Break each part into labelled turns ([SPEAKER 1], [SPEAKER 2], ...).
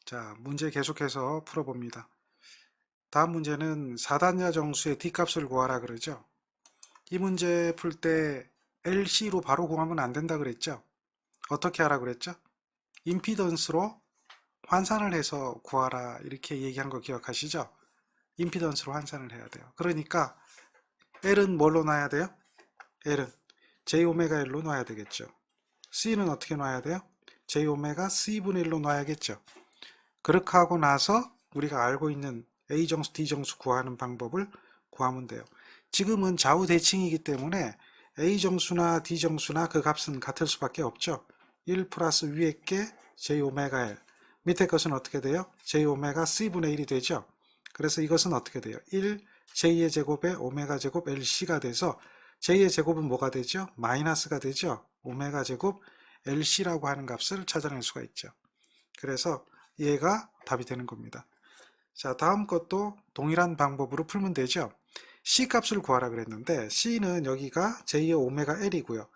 [SPEAKER 1] 자, 문제 계속해서 풀어봅니다. 다음 문제는 4단자 정수의 D값을 구하라 그러죠. 이 문제 풀 때 LC로 바로 구하면 안 된다 그랬죠. 어떻게 하라 그랬죠? 임피던스로 환산을 해서 구하라 이렇게 얘기한 거 기억하시죠? 임피던스로 환산을 해야 돼요. 그러니까 L은 뭘로 놔야 돼요? L은 JωL로 놔야 되겠죠. C는 어떻게 놔야 돼요? Jω C분의 1로 놔야겠죠. 그렇게 하고 나서 우리가 알고 있는 A정수, D정수 구하는 방법을 구하면 돼요. 지금은 좌우 대칭이기 때문에 A정수나 D정수나 그 값은 같을 수밖에 없죠. 1 플러스 위에 게 JωL. 밑에 것은 어떻게 돼요? Jω C분의 1이 되죠. 그래서 이것은 어떻게 돼요? 1 J의 제곱에 오메가 제곱 LC가 돼서 J의 제곱은 뭐가 되죠? 마이너스가 되죠. 오메가 제곱 LC라고 하는 값을 찾아낼 수가 있죠. 그래서 얘가 답이 되는 겁니다. 자, 다음 것도 동일한 방법으로 풀면 되죠. C 값을 구하라 그랬는데 C는 여기가 J의 오메가 L이고요.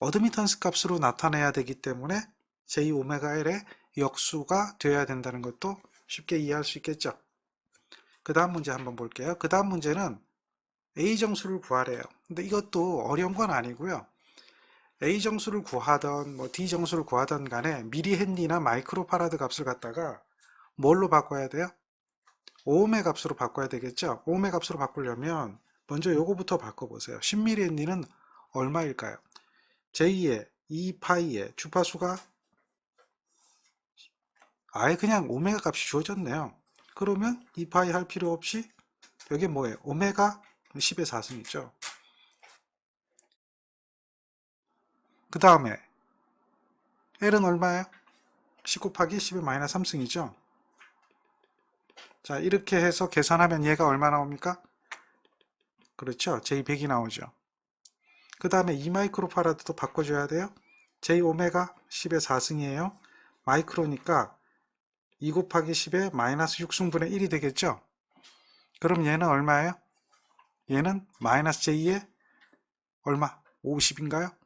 [SPEAKER 1] 어드미턴스 값으로 나타내야 되기 때문에 J 오메가 L의 역수가 되어야 된다는 것도 쉽게 이해할 수 있겠죠. 그 다음 문제 한번 볼게요. 그 다음 문제는 A정수를 구하래요. 근데 이것도 어려운 건 아니고요. A정수를 구하던 D정수를 구하던 간에 미리헨리나 마이크로파라드 값을 갖다가 뭘로 바꿔야 돼요? 오음의 값으로 바꿔야 되겠죠? 오음의 값으로 바꾸려면 먼저 요거부터 바꿔보세요. 10mH는 얼마일까요? j2의 2파이의 주파수가 아예 그냥 오메가 값이 주어졌네요. 그러면 2파이 할 필요 없이 여기 뭐예요? 오메가 10의 4승이죠. 그 다음에 L은 얼마예요? 10 곱하기 10의 마이너스 3승이죠. 자, 이렇게 해서 계산하면 얘가 얼마 나옵니까? 그렇죠. J100이 나오죠. 그 다음에 2마이크로파라드도 바꿔줘야 돼요. J 오메가 10의 4승이에요. 마이크로니까 2 곱하기 10의 마이너스 6승분의 1이 되겠죠. 그럼 얘는 얼마예요? 얘는 마이너스 J의 얼마? 50인가요?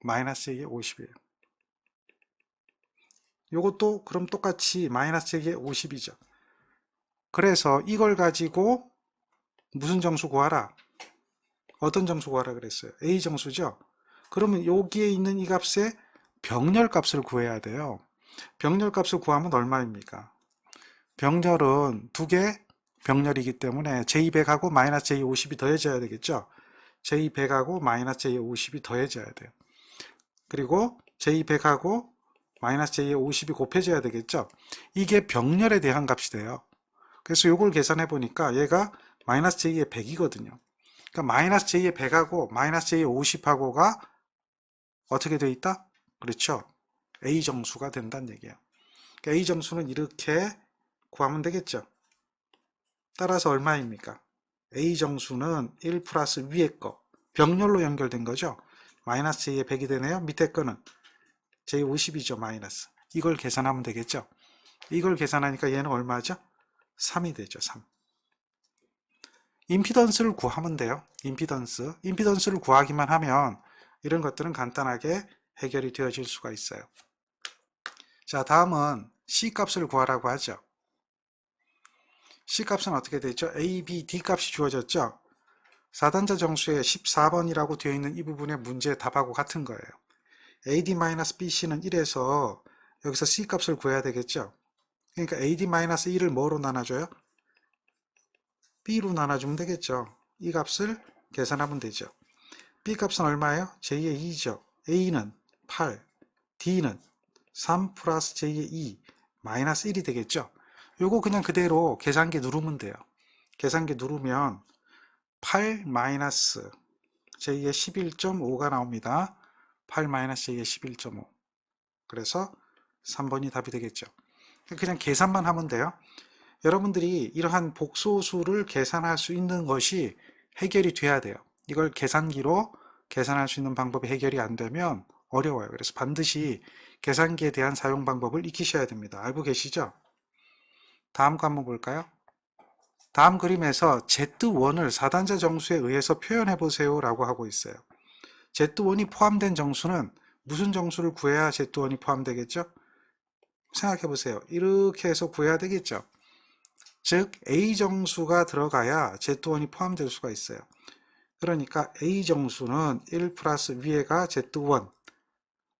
[SPEAKER 1] 마이너스 J의 50이에요. 요것도 그럼 똑같이 마이너스 J의 50이죠. 그래서 이걸 가지고 무슨 정수 구하라? 어떤 정수 구하라 그랬어요? A정수죠? 그러면 여기에 있는 이 값의 병렬 값을 구해야 돼요. 병렬 값을 구하면 얼마입니까? 병렬은 두 개 병렬이기 때문에 J100하고 마이너스 J50이 더해져야 되겠죠? J100하고 마이너스 J50이 더해져야 돼요. 그리고 J100하고 마이너스 J50이 곱해져야 되겠죠? 이게 병렬에 대한 값이 돼요. 그래서 이걸 계산해 보니까 얘가 마이너스 J의 100이거든요. 그러니까 마이너스 J의 100하고 마이너스 J의 50하고가 어떻게 돼 있다? 그렇죠. A정수가 된다는 얘기예요. 그러니까 A정수는 이렇게 구하면 되겠죠. 따라서 얼마입니까? A정수는 1 플러스 위에 거 병렬로 연결된 거죠. 마이너스 J의 100이 되네요. 밑에 거는 J 50이죠. 마이너스. 이걸 계산하면 되겠죠. 이걸 계산하니까 얘는 얼마죠? 3이 되죠. 3. 임피던스를 구하면 돼요. 임피던스를 구하기만 하면 이런 것들은 간단하게 해결이 되어질 수가 있어요. 자, 다음은 C 값을 구하라고 하죠. C 값은 어떻게 되죠? A, B, D 값이 주어졌죠? 4단자 정수에 14번이라고 되어 있는 이 부분의 문제의 답하고 같은 거예요. AD-BC는 1에서 여기서 C 값을 구해야 되겠죠? 그러니까 AD-1을 뭐로 나눠줘요? B로 나눠주면 되겠죠. 이 값을 계산하면 되죠. B 값은 얼마예요? J의 2죠. A는 8, D는 3 플러스 J의 2, 마이너스 1이 되겠죠. 요거 그냥 그대로 계산기 누르면 돼요. 계산기 누르면 8 마이너스 J의 11.5가 나옵니다. 8 마이너스 J의 11.5. 그래서 3번이 답이 되겠죠. 그냥 계산만 하면 돼요. 여러분들이 이러한 복소수를 계산할 수 있는 것이 해결이 돼야 돼요. 이걸 계산기로 계산할 수 있는 방법이 해결이 안 되면 어려워요. 그래서 반드시 계산기에 대한 사용 방법을 익히셔야 됩니다. 알고 계시죠? 다음 거 한번 볼까요? 다음 그림에서 Z1을 4단자 정수에 의해서 표현해 보세요 라고 하고 있어요. Z1이 포함된 정수는 무슨 정수를 구해야 Z1이 포함되겠죠? 생각해 보세요. 이렇게 해서 구해야 되겠죠. 즉 A정수가 들어가야 Z1이 포함될 수가 있어요. 그러니까 A정수는 1 플러스 위에가 Z1,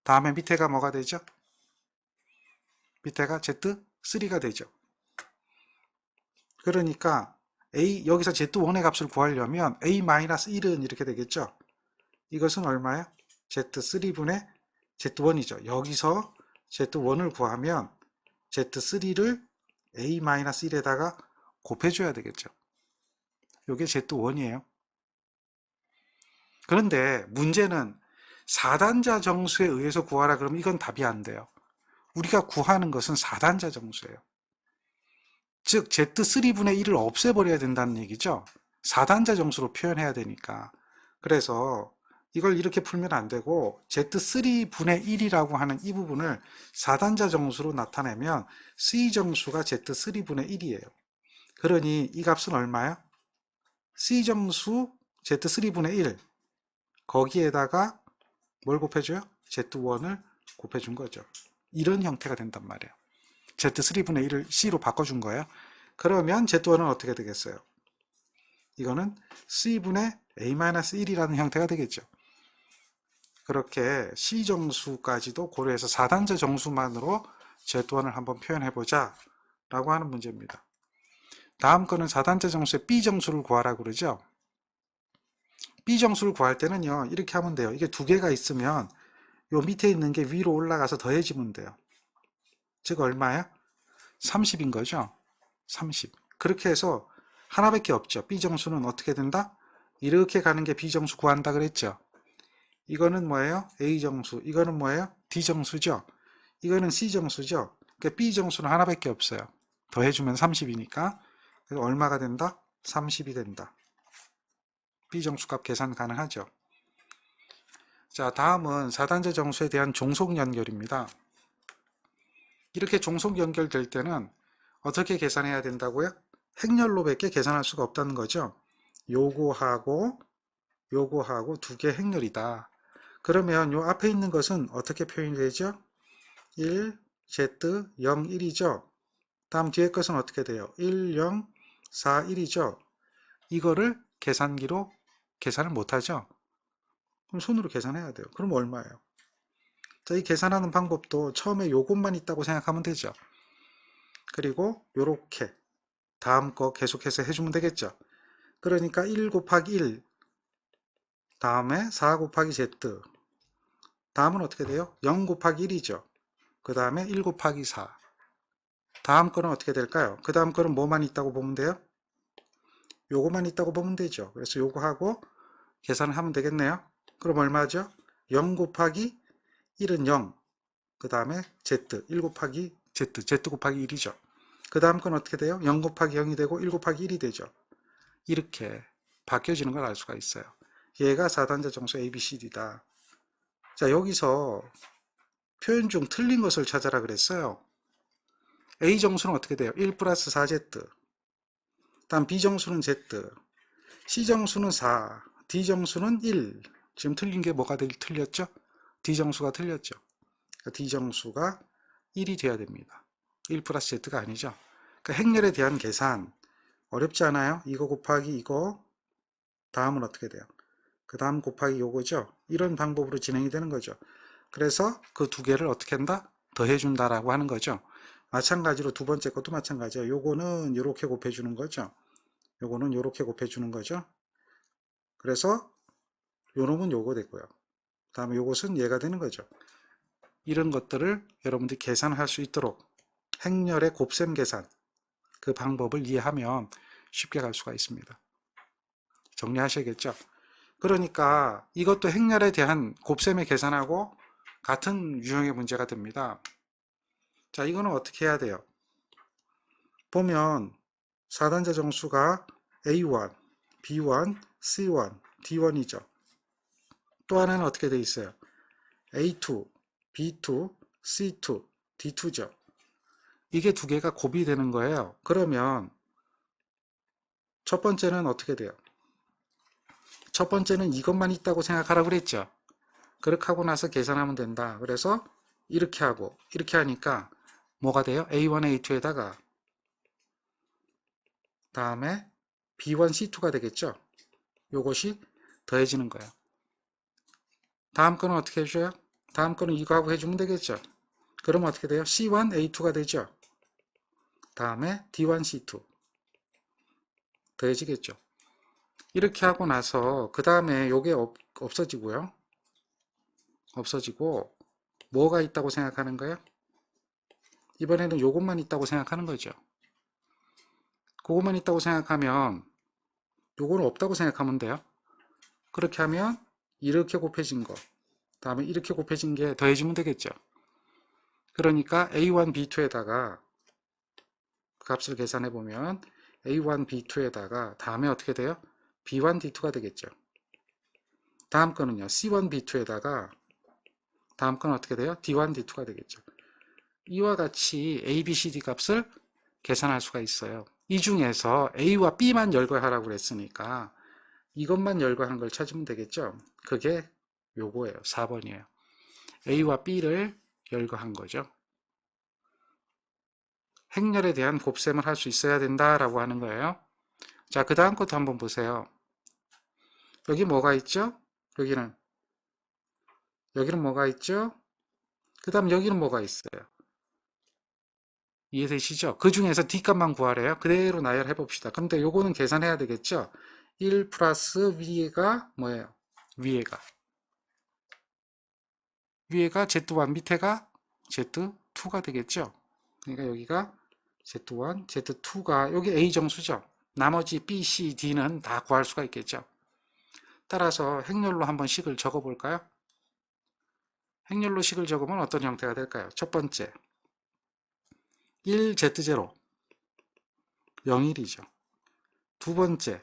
[SPEAKER 1] 다음에 밑에가 뭐가 되죠? 밑에가 Z3가 되죠. 그러니까 여기서 Z1의 값을 구하려면 A-1은 이렇게 되겠죠. 이것은 얼마야? Z3분의 Z1이죠. 여기서 Z1을 구하면 Z3를 A-1에다가 곱해줘야 되겠죠. 이게 Z1이에요. 그런데 문제는 4단자 정수에 의해서 구하라 그러면 이건 답이 안 돼요. 우리가 구하는 것은 4단자 정수예요. 즉 Z3분의 1을 없애버려야 된다는 얘기죠. 4단자 정수로 표현해야 되니까. 그래서 이걸 이렇게 풀면 안 되고 Z3분의 1이라고 하는 이 부분을 4단자 정수로 나타내면 C정수가 Z3분의 1이에요. 그러니 이 값은 얼마야? C정수 Z3분의 1 거기에다가 뭘 곱해줘요? Z1을 곱해준 거죠. 이런 형태가 된단 말이에요. Z3분의 1을 C로 바꿔준 거예요. 그러면 Z1은 어떻게 되겠어요? 이거는 C분의 A-1이라는 형태가 되겠죠. 그렇게 C정수까지도 고려해서 4단자 정수만으로 Z1을 한번 표현해보자 라고 하는 문제입니다. 다음 거는 4단자 정수의 B정수를 구하라 그러죠. B정수를 구할 때는요, 이렇게 하면 돼요. 이게 두 개가 있으면 요 밑에 있는 게 위로 올라가서 더해지면 돼요. 즉 얼마야? 30인 거죠. 30. 그렇게 해서 하나밖에 없죠. B정수는 어떻게 된다? 이렇게 가는 게 B정수 구한다 그랬죠. 이거는 뭐예요? A정수. 이거는 뭐예요? D정수죠. 이거는 C정수죠. 그러니까 B정수는 하나밖에 없어요. 더해주면 30이니까. 그래서 얼마가 된다? 30이 된다. B정수 값 계산 가능하죠. 자, 다음은 4단자 정수에 대한 종속 연결입니다. 이렇게 종속 연결될 때는 어떻게 계산해야 된다고요? 행렬로밖에 계산할 수가 없다는 거죠. 요거하고 두 개 행렬이다. 그러면 요 앞에 있는 것은 어떻게 표현이 되죠? 1, Z, 0, 1이죠. 다음 뒤에 것은 어떻게 돼요? 1, 0, 4, 1이죠. 이거를 계산기로 계산을 못하죠. 그럼 손으로 계산해야 돼요. 그럼 얼마예요? 자, 이 계산하는 방법도 처음에 요것만 있다고 생각하면 되죠. 그리고 요렇게 다음 거 계속해서 해주면 되겠죠. 그러니까 1 곱하기 1 다음에 4 곱하기 Z 다음은 어떻게 돼요? 0 곱하기 1이죠. 그 다음에 1 곱하기 4 다음 거는 어떻게 될까요? 그 다음 거는 뭐만 있다고 보면 돼요? 요거만 있다고 보면 되죠. 그래서 요거 하고 계산을 하면 되겠네요. 그럼 얼마죠? 0 곱하기 1은 0. 그 다음에 Z, 1 곱하기 Z 곱하기 1이죠. 그 다음 건 어떻게 돼요? 0 곱하기 0이 되고 1 곱하기 1이 되죠. 이렇게 바뀌어지는 걸 알 수가 있어요. 얘가 4단자 정수 ABCD다. 자, 여기서 표현 중 틀린 것을 찾아라 그랬어요. A정수는 어떻게 돼요? 1 플러스 4Z. 다음 B정수는 Z. C정수는 4. D정수는 1. 지금 틀린 게 뭐가 틀렸죠? D정수가 틀렸죠. D정수가 1이 돼야 됩니다. 1 플러스 Z가 아니죠. 그러니까 행렬에 대한 계산 어렵지 않아요? 이거 곱하기 이거 다음은 어떻게 돼요? 그 다음 곱하기 요거죠. 이런 방법으로 진행이 되는 거죠. 그래서 그 두 개를 어떻게 한다? 더해준다라고 하는 거죠. 마찬가지로 두 번째 것도 마찬가지예요. 요거는 이렇게 곱해주는 거죠. 요거는 이렇게 곱해주는 거죠. 그래서 요 놈은 요거 되고요. 다음에 요것은 얘가 되는 거죠. 이런 것들을 여러분들이 계산할 수 있도록 행렬의 곱셈 계산 그 방법을 이해하면 쉽게 갈 수가 있습니다. 정리하셔야겠죠? 그러니까 이것도 행렬에 대한 곱셈의 계산하고 같은 유형의 문제가 됩니다. 자, 이거는 어떻게 해야 돼요? 보면 4단자 정수가 A1, B1, C1, D1이죠. 또 하나는 어떻게 돼 있어요? A2, B2, C2, D2죠. 이게 두 개가 곱이 되는 거예요. 그러면 첫 번째는 어떻게 돼요? 첫 번째는 이것만 있다고 생각하라고 그랬죠. 그렇게 하고 나서 계산하면 된다. 그래서 이렇게 하고 이렇게 하니까 뭐가 돼요? A1, A2에다가 다음에 B1, C2가 되겠죠? 요것이 더해지는 거예요. 다음 거는 어떻게 해줘요? 다음 거는 이거하고 해주면 되겠죠? 그러면 어떻게 돼요? C1, A2가 되죠? 다음에 D1, C2 더해지겠죠? 이렇게 하고 나서 그 다음에 요게 없어지고요. 없어지고 뭐가 있다고 생각하는 거예요? 이번에는 요것만 있다고 생각하는 거죠. 그것만 있다고 생각하면 요거는 없다고 생각하면 돼요. 그렇게 하면 이렇게 곱해진 거 다음에 이렇게 곱해진 게 더해지면 되겠죠. 그러니까 A1, B2에다가 값을 계산해 보면 A1, B2에다가 다음에 어떻게 돼요? B1, D2가 되겠죠. 다음 거는요. C1, B2에다가 다음 건 어떻게 돼요? D1, D2가 되겠죠. 이와 같이 A, B, C, D 값을 계산할 수가 있어요. 이 중에서 A와 B만 열거하라고 그랬으니까 이것만 열거하는 걸 찾으면 되겠죠. 그게 요거예요. 4번이에요. A와 B를 열거한 거죠. 행렬에 대한 곱셈을 할 수 있어야 된다라고 하는 거예요. 자, 그 다음 것도 한번 보세요. 여기 뭐가 있죠? 여기는 뭐가 있죠? 그 다음 여기는 뭐가 있어요? 이해되시죠? 그 중에서 D값만 구하래요. 그대로 나열해 봅시다. 그런데 요거는 계산해야 되겠죠? 1 플러스 위에가 뭐예요? 위에가 Z1, 밑에가 Z2가 되겠죠? 그러니까 여기가 Z1, Z2가 여기 A 정수죠? 나머지 B, C, D는 다 구할 수가 있겠죠? 따라서 행렬로 한번 식을 적어 볼까요? 행렬로 식을 적으면 어떤 형태가 될까요? 첫 번째 1Z0 01이죠. 두 번째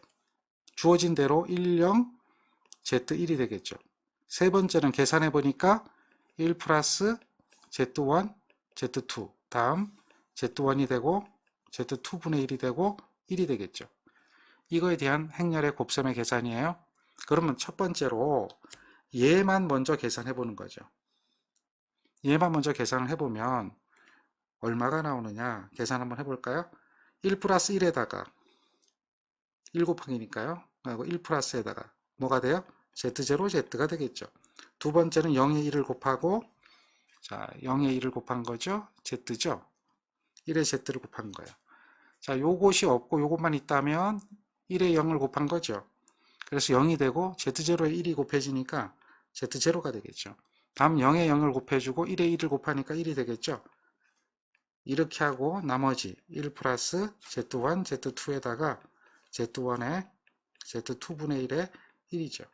[SPEAKER 1] 주어진 대로 10 Z1이 되겠죠. 세 번째는 계산해 보니까 1 플러스 Z1 Z2 다음 Z1이 되고 Z2분의 1이 되고 1이 되겠죠. 이거에 대한 행렬의 곱셈의 계산이에요. 그러면 첫 번째로 얘만 먼저 계산해 보는 거죠. 얘만 먼저 계산을 해보면 얼마가 나오느냐 계산 한번 해볼까요? 1 플러스 1에다가 1 곱하기니까요. 그리고 1 플러스에다가 뭐가 돼요? Z0, Z가 되겠죠. 두 번째는 0에 1을 곱하고 자 0에 1을 곱한 거죠. Z죠. 1에 Z를 곱한 거예요. 자 요것이 없고 요것만 있다면 1에 0을 곱한 거죠. 그래서 0이 되고 Z0에 1이 곱해지니까 Z0가 되겠죠. 다음 0에 0을 곱해주고 1에 1을 곱하니까 1이 되겠죠. 이렇게 하고 나머지 1 플러스 Z1, Z2에다가 Z1에 Z2분의 1에 1이죠.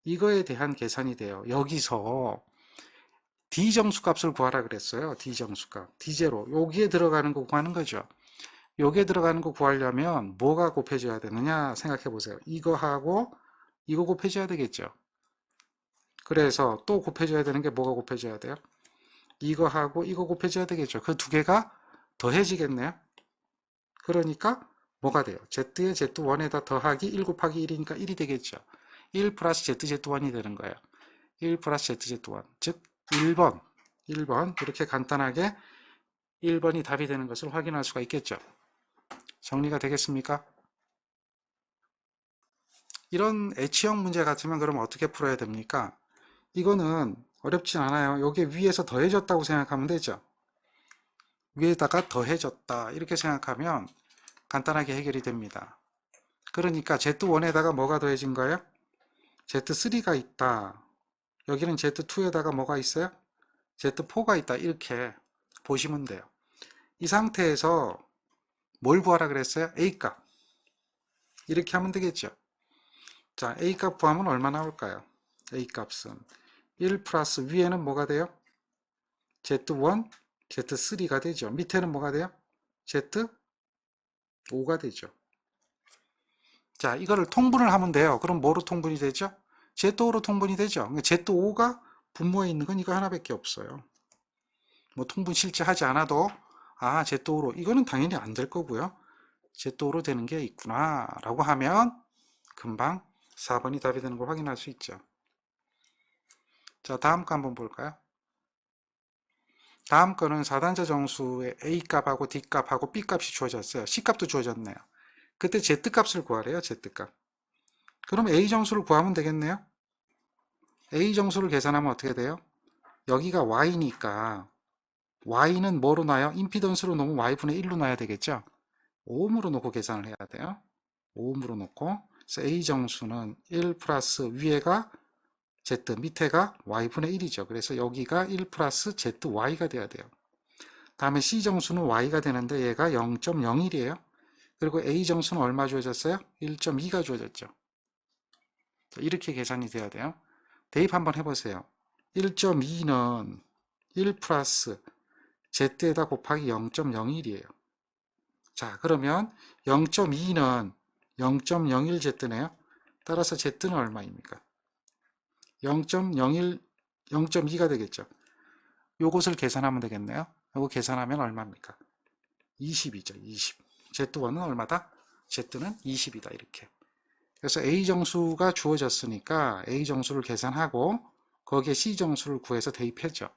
[SPEAKER 1] 이거에 대한 계산이 돼요. 여기서 D정수 값을 구하라 그랬어요. D정수값. D0. 여기에 들어가는 거 구하는 거죠. 여기에 들어가는 거 구하려면 뭐가 곱해져야 되느냐 생각해 보세요. 이거하고 이거 곱해져야 되겠죠. 그래서 또 곱해줘야 되는 게 뭐가 곱해져야 돼요? 이거하고 이거 곱해져야 되겠죠. 그 두 개가 더해지겠네요. 그러니까 뭐가 돼요? Z에 Z1에다 더하기 1 곱하기 1이니까 1이 되겠죠. 1 플러스 ZZ1이 되는 거예요. 1 플러스 ZZ1 즉 1번 이렇게 간단하게 1번이 답이 되는 것을 확인할 수가 있겠죠. 정리가 되겠습니까? 이런 H형 문제 같으면 그럼 어떻게 풀어야 됩니까? 이거는 어렵진 않아요. 여기 위에서 더해졌다고 생각하면 되죠. 위에다가 더해졌다 이렇게 생각하면 간단하게 해결이 됩니다. 그러니까 Z1에다가 뭐가 더해진 거예요? Z3가 있다. 여기는 Z2에다가 뭐가 있어요? Z4가 있다. 이렇게 보시면 돼요. 이 상태에서 뭘 구하라 그랬어요? A값. 이렇게 하면 되겠죠. 자, A값 구하면 얼마 나올까요? A값은 1 플러스 위에는 뭐가 돼요? Z1, Z3가 되죠. 밑에는 뭐가 돼요? Z5가 되죠. 자, 이거를 통분을 하면 돼요. 그럼 뭐로 통분이 되죠? Z5로 통분이 되죠. Z5가 분모에 있는 건 이거 하나밖에 없어요. 뭐 통분 실제 하지 않아도 Z5로 이거는 당연히 안 될 거고요. Z5로 되는 게 있구나 라고 하면 금방 4번이 답이 되는 걸 확인할 수 있죠. 자, 다음 거 한번 볼까요? 다음 거는 4단자 정수의 A 값하고 D 값하고 B 값이 주어졌어요. C 값도 주어졌네요. 그때 Z 값을 구하래요. Z 값. 그럼 A 정수를 구하면 되겠네요. A 정수를 계산하면 어떻게 돼요? 여기가 Y니까 Y는 뭐로 놔요? 임피던스로 놓으면 Y분의 1로 놔야 되겠죠? 오음으로 놓고 계산을 해야 돼요. 오음으로 놓고 그래서 A 정수는 1 플러스 위에가 Z, 밑에가 Y분의 1이죠. 그래서 여기가 1 플러스 ZY가 돼야 돼요. 다음에 C 정수는 Y가 되는데 얘가 0.01이에요. 그리고 A 정수는 얼마 주어졌어요? 1.2가 주어졌죠. 이렇게 계산이 돼야 돼요. 대입 한번 해보세요. 1.2는 1 플러스 Z에다 곱하기 0.01이에요. 자, 그러면 0.2는 0.01Z네요. 따라서 Z는 얼마입니까? 0.01, 0.2가 되겠죠. 요것을 계산하면 되겠네요. 요거 계산하면 얼마입니까? 20이죠. 20. Z1은 얼마다? Z는 20이다. 이렇게. 그래서 A 정수가 주어졌으니까 A 정수를 계산하고 거기에 C 정수를 구해서 대입했죠.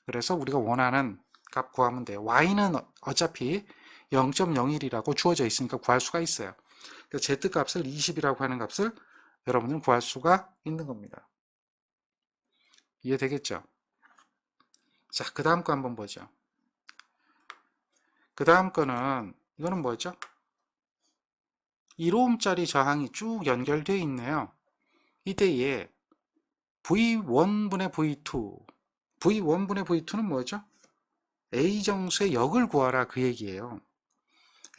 [SPEAKER 1] 그래서 우리가 원하는 값 구하면 돼요. Y는 어차피 0.01이라고 주어져 있으니까 구할 수가 있어요. 그러니까 Z 값을 20이라고 하는 값을 여러분들은 구할 수가 있는 겁니다. 이해되겠죠? 자, 그 다음 거 한번 보죠. 그 다음 거는 이거는 뭐죠? 1오음짜리 저항이 쭉 연결되어 있네요. 이때에 V1분의 V2 V1분의 V2는 뭐죠? A 정수의 역을 구하라 그 얘기예요.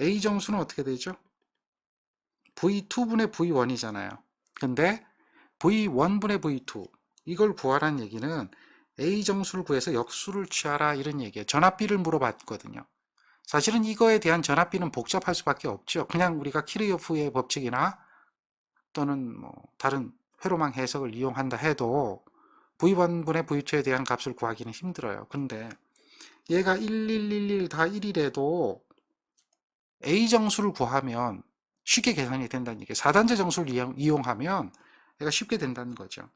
[SPEAKER 1] A 정수는 어떻게 되죠? V2분의 V1이잖아요. 근데 V1분의 V2 이걸 구하라는 얘기는 A 정수를 구해서 역수를 취하라 이런 얘기예요. 전압비를 물어봤거든요. 사실은 이거에 대한 전압비는 복잡할 수밖에 없죠. 그냥 우리가 키르요프의 법칙이나 또는 뭐 다른 회로망 해석을 이용한다 해도 V1분의 V2에 대한 값을 구하기는 힘들어요. 근데 얘가 1111 다 1이래도 A 정수를 구하면 쉽게 계산이 된다는 얘기예요. 4단자 정수를 이용하면 얘가 쉽게 된다는 거죠.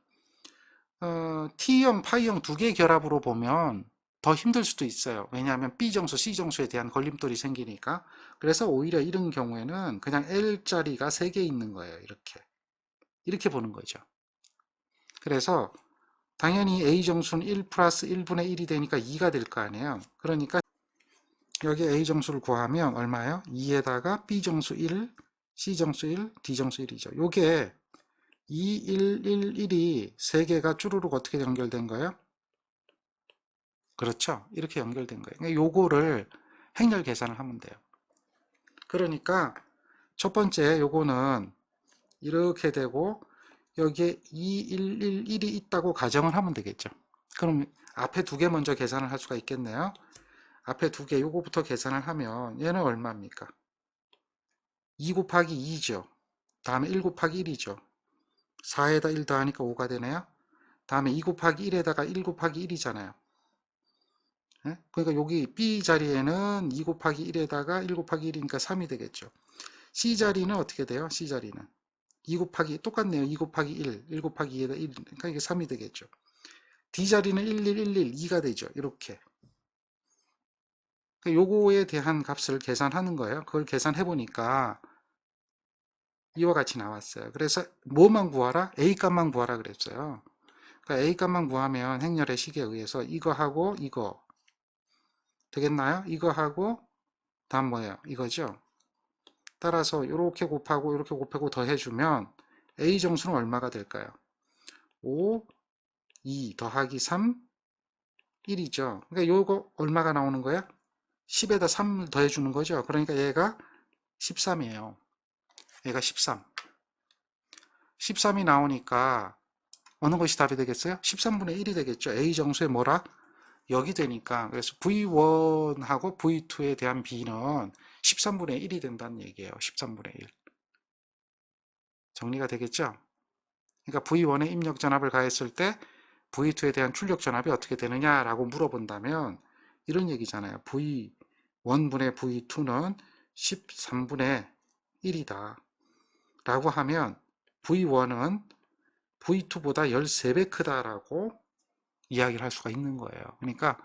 [SPEAKER 1] T형, 파이형 두 개의 결합으로 보면 더 힘들 수도 있어요. 왜냐하면 B정수, C정수에 대한 걸림돌이 생기니까. 그래서 오히려 이런 경우에는 그냥 L자리가 3개 있는 거예요. 이렇게 보는 거죠. 그래서 당연히 A정수는 1 플러스 1분의 1이 되니까 2가 될 거 아니에요. 그러니까 여기 A정수를 구하면 얼마예요? 2에다가 B정수 1, C정수 1, D정수 1이죠. 요게 2, 1, 1, 1이 3개가 쭈루룩 어떻게 연결된 거예요? 그렇죠. 이렇게 연결된 거예요. 그러니까 요거를 행렬 계산을 하면 돼요. 그러니까 첫 번째 요거는 이렇게 되고 여기에 2, 1, 1, 1이 있다고 가정을 하면 되겠죠. 그럼 앞에 두 개 먼저 계산을 할 수가 있겠네요. 앞에 두 개 요거부터 계산을 하면 얘는 얼마입니까? 2 곱하기 2죠. 다음에 1 곱하기 1이죠. 4에다 1 더하니까 5가 되네요. 다음에 2 곱하기 1에다가 1 곱하기 1이잖아요. 그러니까 여기 B 자리에는 2 곱하기 1에다가 1 곱하기 1이니까 3이 되겠죠. C 자리는 어떻게 돼요? C 자리는 2 곱하기 똑같네요. 2 곱하기 1, 1 곱하기 2에다 1, 그러니까 이게 3이 되겠죠. D 자리는 1, 1, 1, 1, 2가 되죠. 이렇게. 요거에 대한 값을 계산하는 거예요. 그걸 계산해 보니까 이와 같이 나왔어요. 그래서 뭐만 구하라? A 값만 구하라 그랬어요. 그러니까 A 값만 구하면 행렬의 식에 의해서 이거하고 이거 되겠나요? 이거하고 다음 뭐예요? 이거죠. 따라서 이렇게 곱하고 이렇게 곱하고 더해주면 A 정수는 얼마가 될까요? 5, 2 더하기 3, 1이죠. 그러니까 요거 얼마가 나오는 거야? 10에다 3을 더해주는 거죠. 그러니까 얘가 13이에요. 얘가 13. 13이 나오니까 어느 것이 답이 되겠어요? 13분의 1이 되겠죠. A 정수의 뭐라? 역이 되니까. 그래서 V1하고 V2에 대한 B는 13분의 1이 된다는 얘기예요. 13분의 1. 정리가 되겠죠? 그러니까 V1에 입력 전압을 가했을 때 V2에 대한 출력 전압이 어떻게 되느냐라고 물어본다면 이런 얘기잖아요. V1분의 V2는 13분의 1이다. 라고 하면 V1은 V2보다 13배 크다라고 이야기를 할 수가 있는 거예요. 그러니까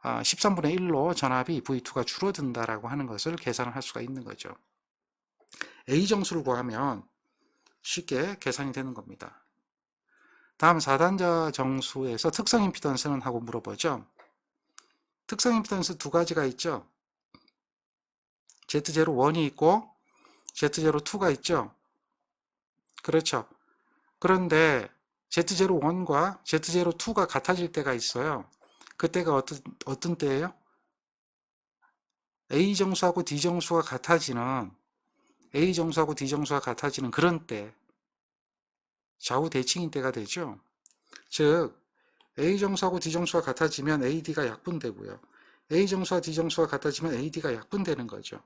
[SPEAKER 2] 13분의 1로 전압이 V2가 줄어든다라고 하는 것을 계산을 할 수가 있는 거죠. A 정수를 구하면 쉽게 계산이 되는 겁니다. 다음 4단자 정수에서 특성 임피던스는 하고 물어보죠. 특성 임피던스 두 가지가 있죠. Z01이 있고 Z02가 있죠. 그렇죠. 그런데 Z01과 Z02가 같아질 때가 있어요. 그때가 어떤 때예요? A 정수하고 D 정수가 같아지는 A 정수하고 D 정수가 같아지는 그런 때 좌우 대칭인 때가 되죠. 즉 A 정수하고 D 정수가 같아지면 AD가 약분되고요. A 정수와 D 정수가 같아지면 AD가 약분되는 거죠.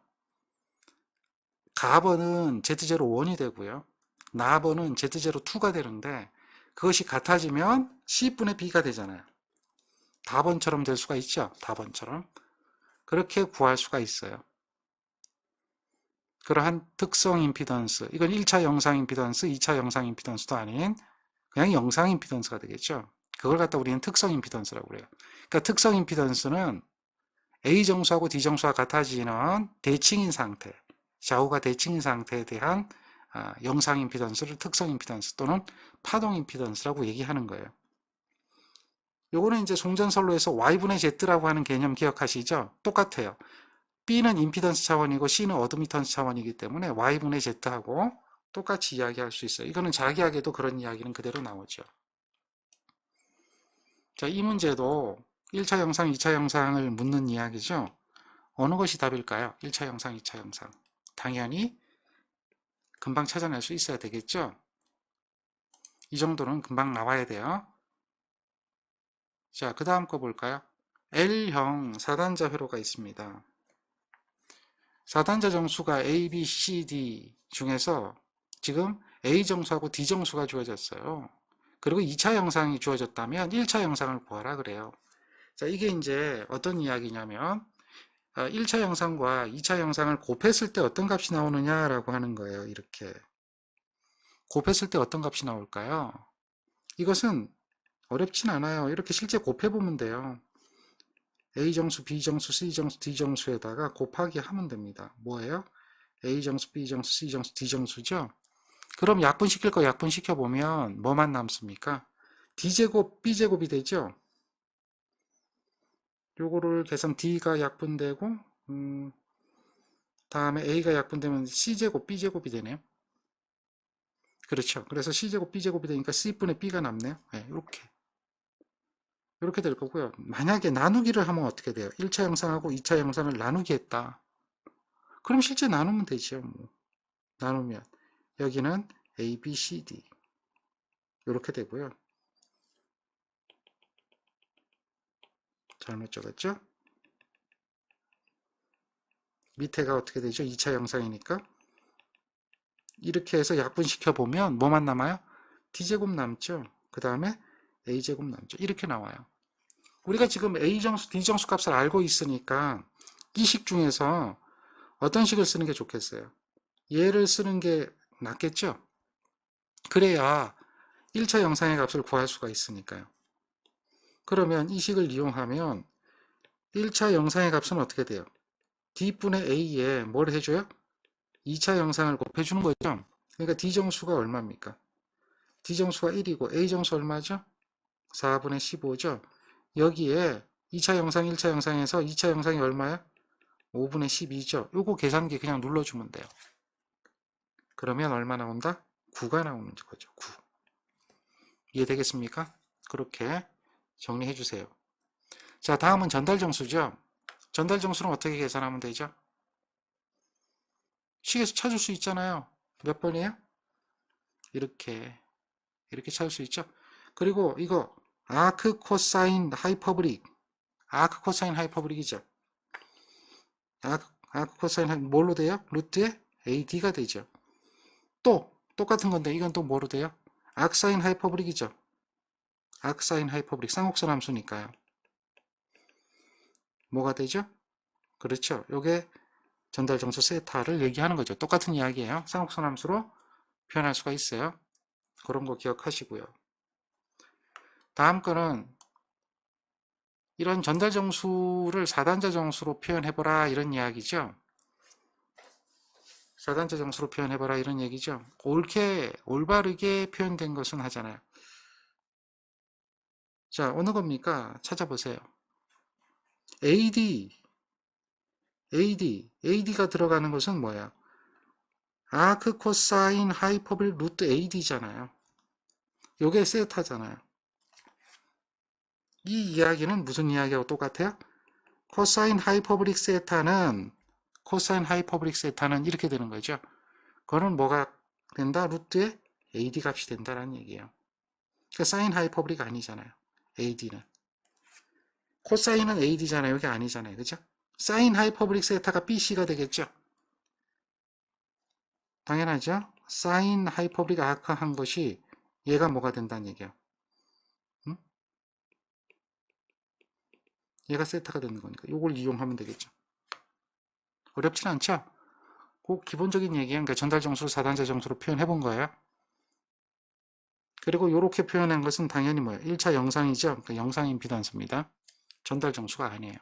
[SPEAKER 2] 가번은 Z01이 되고요. 나번은 Z02가 되는데 그것이 같아지면 C분의 B가 되잖아요. 다번처럼 될 수가 있죠. 다번처럼. 그렇게 구할 수가 있어요. 그러한 특성 임피던스, 이건 1차 영상 임피던스, 2차 영상 임피던스도 아닌 그냥 영상 임피던스가 되겠죠. 그걸 갖다 우리는 특성 임피던스라고 그래요. 그러니까 특성 임피던스는 A 정수하고 D 정수가 같아지는 대칭인 상태, 좌우가 대칭인 상태에 대한 영상 임피던스를 특성 임피던스 또는 파동 임피던스라고 얘기하는 거예요. 요거는 이제 송전선로에서 Y분의 Z라고 하는 개념 기억하시죠? 똑같아요. B는 임피던스 차원이고 C는 어드미턴스 차원이기 때문에 Y분의 Z하고 똑같이 이야기할 수 있어요. 이거는 자기학에도 그런 이야기는 그대로 나오죠. 자, 이 문제도 1차 영상, 2차 영상을 묻는 이야기죠. 어느 것이 답일까요? 1차 영상, 2차 영상. 당연히 금방 찾아낼 수 있어야 되겠죠. 이 정도는 금방 나와야 돼요. 자, 그 다음 거 볼까요? L형 4단자 회로가 있습니다. 4단자 정수가 A, B, C, D 중에서 지금 A 정수하고 D 정수가 주어졌어요. 그리고 2차 영상이 주어졌다면 1차 영상을 구하라 그래요. 자, 이게 이제 어떤 이야기냐면 1차 영상과 2차 영상을 곱했을 때 어떤 값이 나오느냐라고 하는 거예요. 이렇게. 곱했을 때 어떤 값이 나올까요? 이것은 어렵진 않아요. 이렇게 실제 곱해보면 돼요. A정수, B정수, C정수, D정수에다가 곱하기 하면 됩니다. 뭐예요? A정수, B정수, C정수, D정수죠? 그럼 약분시킬 거 약분시켜보면 뭐만 남습니까? D제곱, B제곱이 되죠? 요거를 계산 D가 약분되고 다음에 A가 약분되면 C제곱, B제곱이 되네요. 그렇죠. 그래서 C제곱, B제곱이 되니까 C분의 B가 남네요. 네, 이렇게 될 거고요. 만약에 나누기를 하면 어떻게 돼요? 1차 영상하고 2차 영상을 나누기 했다. 그럼 실제 나누면 되죠. 뭐. 나누면 여기는 A, B, C, D 이렇게 되고요. 잘못 적었죠? 밑에가 어떻게 되죠? 2차 영상이니까 이렇게 해서 약분시켜 보면 뭐만 남아요? D제곱 남죠. 그 다음에 A제곱 남죠. 이렇게 나와요. 우리가 지금 A정수, D정수 값을 알고 있으니까 이 식 중에서 어떤 식을 쓰는 게 좋겠어요? 얘를 쓰는 게 낫겠죠? 그래야 1차 영상의 값을 구할 수가 있으니까요. 그러면 이 식을 이용하면 1차 영상의 값은 어떻게 돼요? D분의 A에 뭘 해줘요? 2차 영상을 곱해주는 거죠. 그러니까 D정수가 얼마입니까? D정수가 1이고 A정수 얼마죠? 4분의 15죠. 여기에 2차 영상, 1차 영상에서 2차 영상이 얼마야? 5분의 12죠. 요거 계산기 그냥 눌러주면 돼요. 그러면 얼마 나온다? 9가 나오는 거죠. 9. 이해되겠습니까? 그렇게 정리해 주세요. 자, 다음은 전달정수죠. 전달정수는 어떻게 계산하면 되죠? 식에서 찾을 수 있잖아요. 몇 번이에요? 이렇게 찾을 수 있죠. 그리고 이거 아크 코사인 하이퍼브릭, 아크 코사인 하이퍼브릭이죠. 아크 코사인 뭘로 돼요? 루트에 AD가 되죠. 또 똑같은 건데 이건 또 뭐로 돼요? 아크사인 하이퍼브릭이죠. 아크사인 하이퍼브릭 쌍곡선 함수니까요. 뭐가 되죠? 그렇죠. 요게 전달정수 세타를 얘기하는 거죠. 똑같은 이야기예요. 쌍곡선 함수로 표현할 수가 있어요. 그런 거 기억하시고요. 다음 거는 이런 전달 정수를 4단자 정수로 표현해보라 이런 이야기죠. 4단자 정수로 표현해보라 이런 얘기죠. 옳게 올바르게 표현된 것은 하잖아요. 자, 어느 겁니까? 찾아보세요. AD가 들어가는 것은 뭐야? 아크 코사인 하이퍼블릭 루트 AD잖아요. 요게 세타잖아요. 이 이야기는 무슨 이야기하고 똑같아요? 코사인 하이퍼블릭 세타는 이렇게 되는 거죠. 그거는 뭐가 된다? 루트에 AD 값이 된다라는 얘기예요. 그러니까 사인 하이퍼블릭 아니잖아요. AD는. 코사인은 AD잖아요. 여기 아니잖아요. 그죠? 사인 하이퍼블릭 세타가 BC가 되겠죠. 당연하죠. 사인 하이퍼블릭 아크 한 것이 얘가 뭐가 된다는 얘기예요. 응? 얘가 세타가 되는 거니까 이걸 이용하면 되겠죠. 어렵진 않죠? 그 기본적인 얘기예요. 그러니까 전달 정수를 4단자 정수로 표현해 본 거예요. 그리고 이렇게 표현한 것은 당연히 뭐예요? 1차 영상이죠. 그러니까 영상 임피던스입니다. 전달 정수가 아니에요.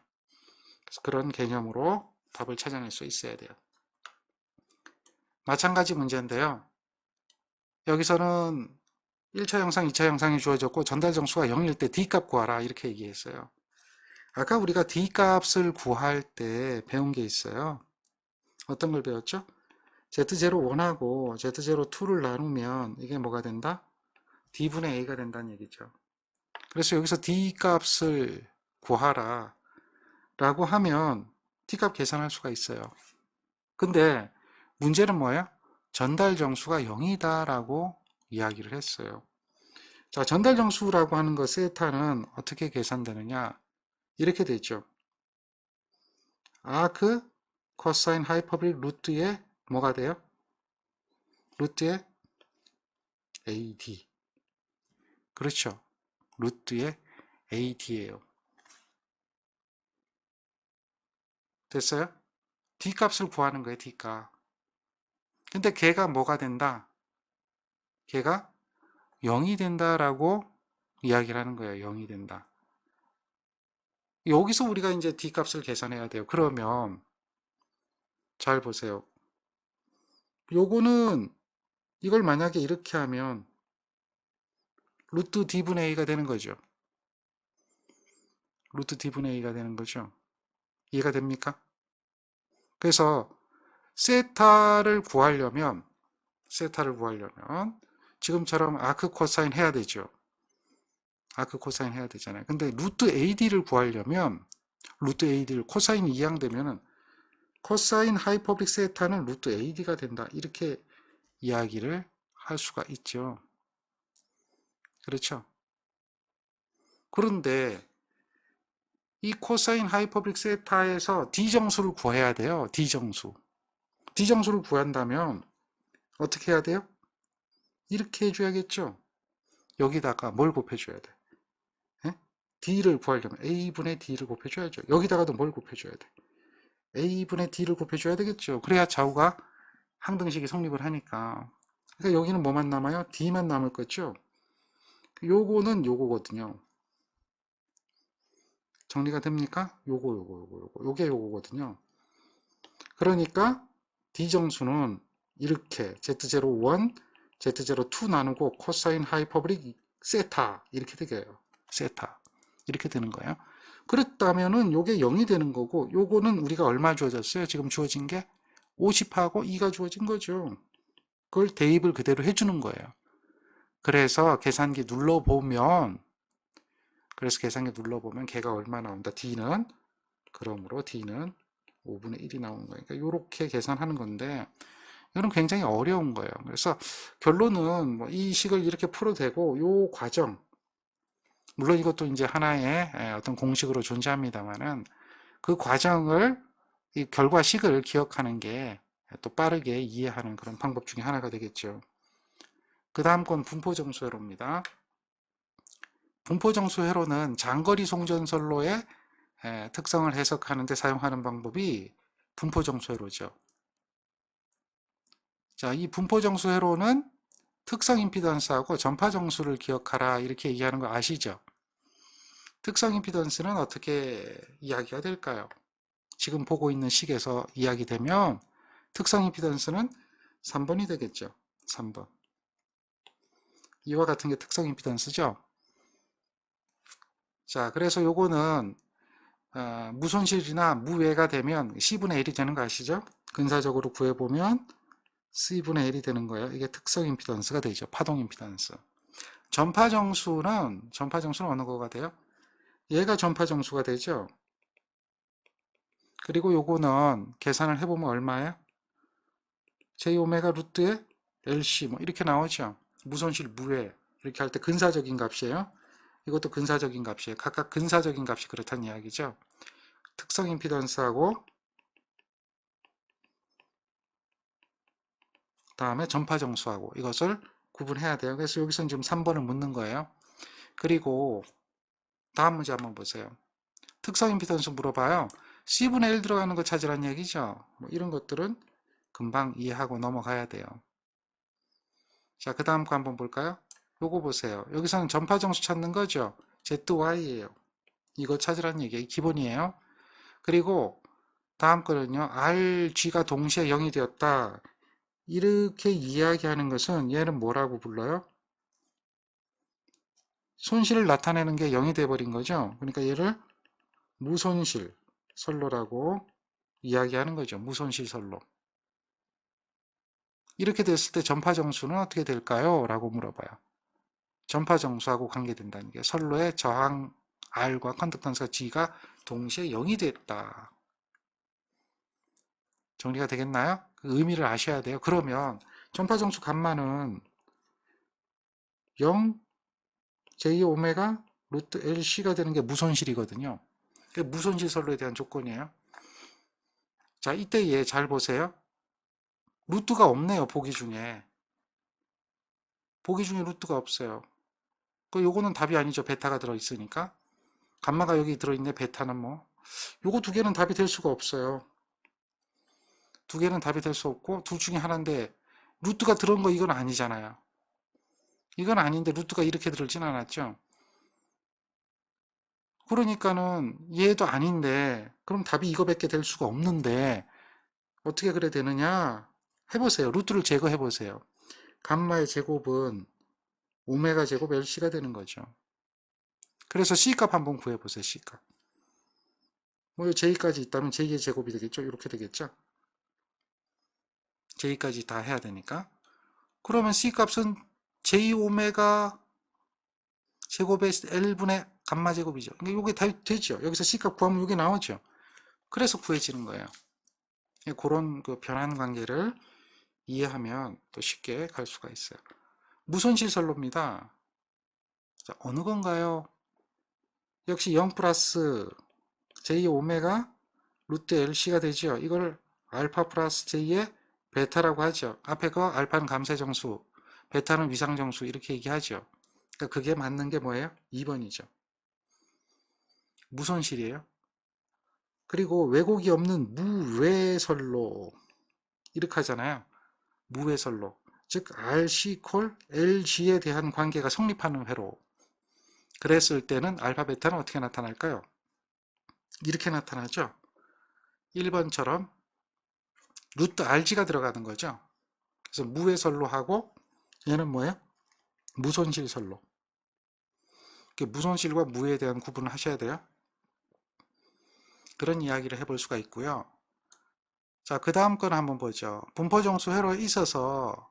[SPEAKER 2] 그래서 그런 개념으로 답을 찾아낼 수 있어야 돼요. 마찬가지 문제인데요. 여기서는 1차 영상, 2차 영상이 주어졌고 전달 정수가 0일 때 D값 구하라 이렇게 얘기했어요. 아까 우리가 D값을 구할 때 배운 게 있어요. 어떤 걸 배웠죠? Z01하고 Z02를 나누면 이게 뭐가 된다? D분의 A가 된다는 얘기죠. 그래서 여기서 D값을 구하라 라고 하면 D값 계산할 수가 있어요. 근데 문제는 뭐야? 전달 정수가 0이다 라고 이야기를 했어요. 자, 전달 정수라고 하는 것 세타는 어떻게 계산되느냐? 이렇게 되죠. 아크 코사인 하이퍼블릭 루트에 뭐가 돼요? 루트에 AD. 그렇죠. 루트에 AD예요. 됐어요? D값을 구하는 거예요, D값. 근데 걔가 뭐가 된다? 걔가 0이 된다라고 이야기를 하는 거예요. 0이 된다. 여기서 우리가 이제 D값을 계산해야 돼요. 그러면 잘 보세요. 요거는 이걸 만약에 이렇게 하면 루트 D분의 A가 되는 거죠. 루트 D분의 A가 되는 거죠. 이해가 됩니까? 그래서 세타를 구하려면 지금처럼 아크 코사인 해야 되죠. 아크 코사인 해야 되잖아요. 근데 루트 AD를 구하려면 루트 AD를 코사인이 이항되면은 코사인 하이퍼블릭 세타는 루트 AD가 된다. 이렇게 이야기를 할 수가 있죠. 그렇죠? 그런데 이 코사인 하이퍼블릭 세타에서 D정수를 구해야 돼요. D정수. D정수를 구한다면 어떻게 해야 돼요? 이렇게 해줘야겠죠. 여기다가 뭘 곱해줘야 돼? 에? D를 구하려면 A분의 D를 곱해줘야죠. 여기다가도 뭘 곱해줘야 돼? A분의 D를 곱해줘야 되겠죠. 그래야 좌우가 항등식이 성립을 하니까. 그러니까 여기는 뭐만 남아요? D만 남을 거죠. 요거는 요거거든요. 정리가 됩니까? 요게 요거거든요. 그러니까 D정수는 이렇게 Z01, Z02 나누고 코사인 하이퍼블릭 세타 이렇게 되게요. 세타 이렇게 되는 거예요. 그렇다면은 요게 0이 되는 거고 요거는 우리가 얼마 주어졌어요? 지금 주어진 게 50하고 2가 주어진 거죠. 그걸 대입을 그대로 해주는 거예요. 그래서 계산기 눌러보면 걔가 얼마 나온다? D는 그러므로 D는 5분의 1이 나오는 거니까 이렇게 계산하는 건데 이건 굉장히 어려운 거예요. 그래서 결론은 뭐 이 식을 이렇게 풀어도 되고 요 과정 물론 이것도 이제 하나의 어떤 공식으로 존재합니다만은 그 과정을 이 결과식을 기억하는 게 또 빠르게 이해하는 그런 방법 중에 하나가 되겠죠. 그 다음 건 분포정수회로입니다. 분포정수회로는 장거리 송전선로의 특성을 해석하는 데 사용하는 방법이 분포정수회로죠. 자, 이 분포정수회로는 특성 임피던스하고 전파정수를 기억하라 이렇게 얘기하는 거 아시죠? 특성 임피던스는 어떻게 이야기가 될까요? 지금 보고 있는 식에서 이야기되면 특성 임피던스는 3번이 되겠죠. 3번. 이와 같은 게 특성 임피던스죠. 자, 그래서 요거는 무손실이나 무외가 되면 C분의 L이 되는 거 아시죠? 근사적으로 구해보면 C분의 L이 되는 거예요. 이게 특성 임피던스가 되죠. 파동 임피던스. 전파 정수는 어느 거가 돼요? 얘가 전파 정수가 되죠. 그리고 요거는 계산을 해보면 얼마예요? J 오메가 루트에 LC 뭐 이렇게 나오죠. 무손실 무외 이렇게 할 때 근사적인 값이에요. 이것도 근사적인 값이에요. 각각 근사적인 값이 그렇다는 이야기죠. 특성 임피던스하고 다음에 전파 정수하고 이것을 구분해야 돼요. 그래서 여기서는 지금 3번을 묻는 거예요. 그리고 다음 문제 한번 보세요. 특성 임피던스 물어봐요. C분의 1 들어가는 거 찾으라는 얘기죠. 뭐 이런 것들은 금방 이해하고 넘어가야 돼요. 자, 그 다음 거 한번 볼까요? 요거 보세요. 여기서는 전파 정수 찾는 거죠. ZY예요. 이거 찾으라는 얘기 기본이에요. 그리고 다음 거는요. RG가 동시에 0이 되었다. 이렇게 이야기하는 것은 얘는 뭐라고 불러요? 손실을 나타내는 게 0이 돼버린 거죠. 그러니까 얘를 무손실 선로라고 이야기하는 거죠. 무손실 선로. 이렇게 됐을 때 전파 정수는 어떻게 될까요? 라고 물어봐요. 전파 정수하고 관계된다는 게 선로의 저항 R과 컨덕턴스가 G가 동시에 0이 됐다. 정리가 되겠나요? 그 의미를 아셔야 돼요. 그러면 전파 정수 값만은 0 J 오메가 루트 LC가 되는 게 무손실이거든요. 그게 무손실 선로에 대한 조건이에요. 자, 이때 얘 잘 보세요. 루트가 없네요. 보기 중에 루트가 없어요. 요거는 답이 아니죠. 베타가 들어있으니까. 감마가 여기 들어있네. 베타는 뭐 요거 두 개는 답이 될 수가 없어요. 두 개는 답이 될 수 없고 둘 중에 하나인데 루트가 들어온 거 이건 아니잖아요. 이건 아닌데 루트가 이렇게 들어있진 않았죠. 그러니까는 얘도 아닌데 그럼 답이 이거밖에 될 수가 없는데 어떻게 그래 되느냐 해보세요. 루트를 제거해 보세요. 감마의 제곱은 오메가 제곱 LC가 되는 거죠. 그래서 C값 한번 구해보세요. C값. 뭐 J까지 있다면 J의 제곱이 되겠죠. 이렇게 되겠죠. J까지 다 해야 되니까. 그러면 C값은 J 오메가 제곱의 L분의 감마 제곱이죠. 이게 다 되죠. 여기서 C값 구하면 이게 나오죠. 그래서 구해지는 거예요. 그런 그 변환 관계를 이해하면 또 쉽게 갈 수가 있어요. 무손실 선로입니다. 자, 어느 건가요? 역시 0 플러스 J 오메가 루트 LC가 되죠. 이걸 알파 플러스 J의 베타라고 하죠. 앞에 거 알파는 감쇄정수, 베타는 위상정수 이렇게 얘기하죠. 그러니까 그게 맞는 게 뭐예요? 2번이죠. 무손실이에요. 그리고 왜곡이 없는 무외선로 이렇게 하잖아요. 무외선로. 즉 RC 콜 LG에 대한 관계가 성립하는 회로. 그랬을 때는 알파 베타는 어떻게 나타날까요? 이렇게 나타나죠. 1번처럼 루트 RG가 들어가는 거죠. 그래서 무외선로하고 얘는 뭐예요? 무손실 선로. 무손실과 무에 대한 구분을 하셔야 돼요. 그런 이야기를 해볼 수가 있고요. 자, 그 다음 건 한번 보죠. 분포정수 회로에 있어서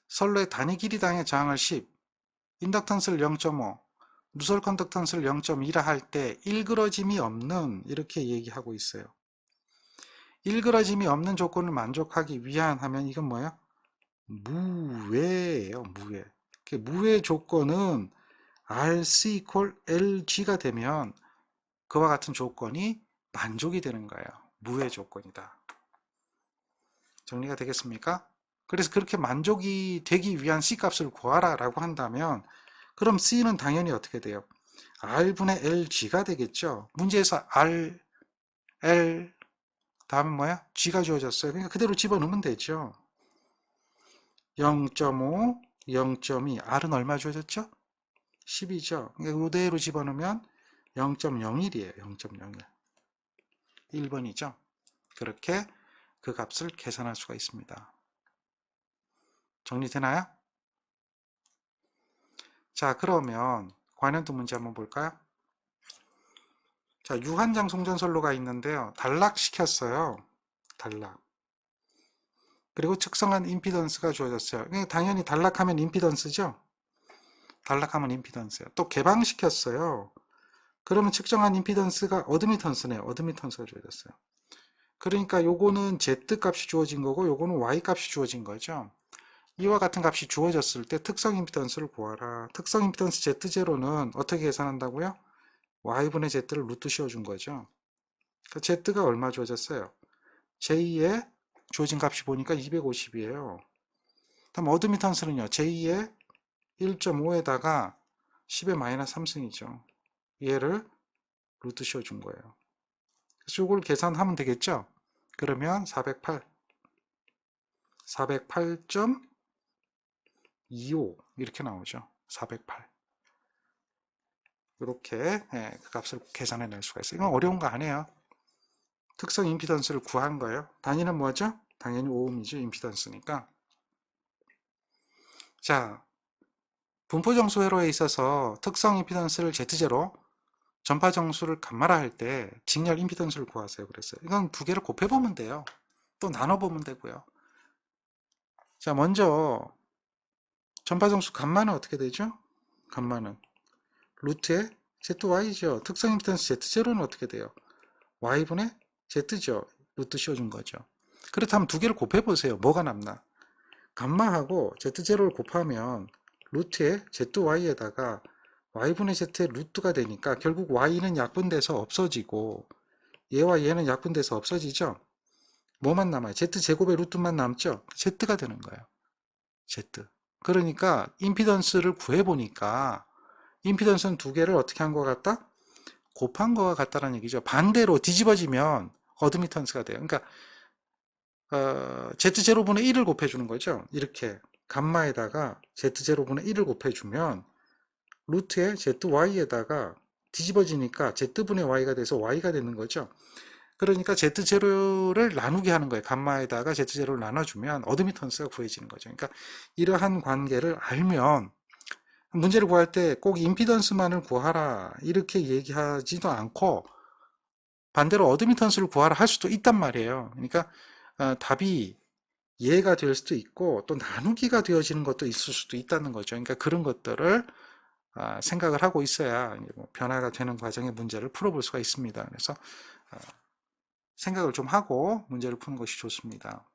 [SPEAKER 2] 선로의 단위 길이당의 저항을 10, 인덕턴스를 0.5, 누설 컨덕턴스를 0.2라 할 때 일그러짐이 없는 이렇게 얘기하고 있어요. 일그러짐이 없는 조건을 만족하기 위한 하면 이건 뭐예요? 무외예요. 무외. 무외 조건은 RC 콜 LG가 되면 그와 같은 조건이 만족이 되는 거예요. 무외 조건이다. 정리가 되겠습니까? 그래서 그렇게 만족이 되기 위한 C값을 구하라 라고 한다면 그럼 C는 당연히 어떻게 돼요? R분의 LG가 되겠죠. 문제에서 R, L 다음은 뭐야? G가 주어졌어요. 그러니까 그대로 집어넣으면 되죠. 0.5, 0.2 R은 얼마 주어졌죠? 10이죠. 그러니까 그대로 집어넣으면 0.01이에요. 0.01. 1번이죠. 그렇게 그 값을 계산할 수가 있습니다. 정리되나요? 자, 그러면 관련도 문제 한번 볼까요? 자, 유한장 송전선로가 있는데요. 단락시켰어요. 단락. 그리고 측정한 임피던스가 주어졌어요. 당연히 단락하면 임피던스죠? 단락하면 임피던스예요. 또 개방시켰어요. 그러면 측정한 임피던스가 어드미턴스네요. 어드미턴스가 주어졌어요. 그러니까 요거는 Z 값이 주어진 거고 요거는 Y 값이 주어진 거죠. 이와 같은 값이 주어졌을 때 특성 임피던스를 구하라. 특성 임피던스 Z0는 어떻게 계산한다고요? Y분의 Z를 루트 씌워준 거죠. 그러니까 Z가 얼마 주어졌어요? J의 주어진 값이 보니까 250이에요. 다음 어드미턴스는요. J의 1.5에다가 10의 마이너스 3승이죠. 얘를 루트 씌워준 거예요. 그래서 이걸 계산하면 되겠죠? 그러면 408.25 이렇게 나오죠. 408. 이렇게 그 값을 계산해낼 수가 있어요. 이건 어려운 거 아니에요. 특성 임피던스를 구한 거예요. 단위는 뭐죠? 당연히 오음이죠. 임피던스니까. 자, 분포정수 회로에 있어서 특성 임피던스를 Z0, 전파정수를 감마라 할 때 직렬 임피던스를 구하세요. 그랬어요. 이건 두 개를 곱해보면 돼요. 또 나눠보면 되고요. 자, 먼저 전파정수 감마는 어떻게 되죠? 감마는 루트의 ZY죠. 특성 임피던스 Z0는 어떻게 돼요? Y분의 Z죠. 루트 씌워준 거죠. 그렇다면 두 개를 곱해보세요. 뭐가 남나? 감마하고 Z0를 곱하면 루트의 ZY에다가 Y분의 Z의 루트가 되니까 결국 Y는 약분돼서 없어지고 얘와 얘는 약분돼서 없어지죠. 뭐만 남아요? Z제곱의 루트만 남죠. Z가 되는 거예요. Z. 그러니까 임피던스를 구해보니까 임피던스는 두 개를 어떻게 한 것 같다? 곱한 거와 같다는 얘기죠. 반대로 뒤집어지면 어드미턴스가 돼요. 그러니까 Z0분의 1을 곱해주는 거죠. 이렇게 감마에다가 Z0분의 1을 곱해주면 루트의 ZY에다가 뒤집어지니까 Z분의 Y가 돼서 Y가 되는 거죠. 그러니까 Z0를 나누게 하는 거예요. 감마에다가 Z0를 나눠주면 어드미턴스가 구해지는 거죠. 그러니까 이러한 관계를 알면 문제를 구할 때 꼭 임피던스만을 구하라 이렇게 얘기하지도 않고 반대로 어드미턴스를 구하라 할 수도 있단 말이에요. 그러니까 답이 예가 될 수도 있고 또 나누기가 되어지는 것도 있을 수도 있다는 거죠. 그러니까 그런 것들을 생각을 하고 있어야 뭐 변화가 되는 과정의 문제를 풀어볼 수가 있습니다. 그래서 생각을 좀 하고 문제를 푸는 것이 좋습니다.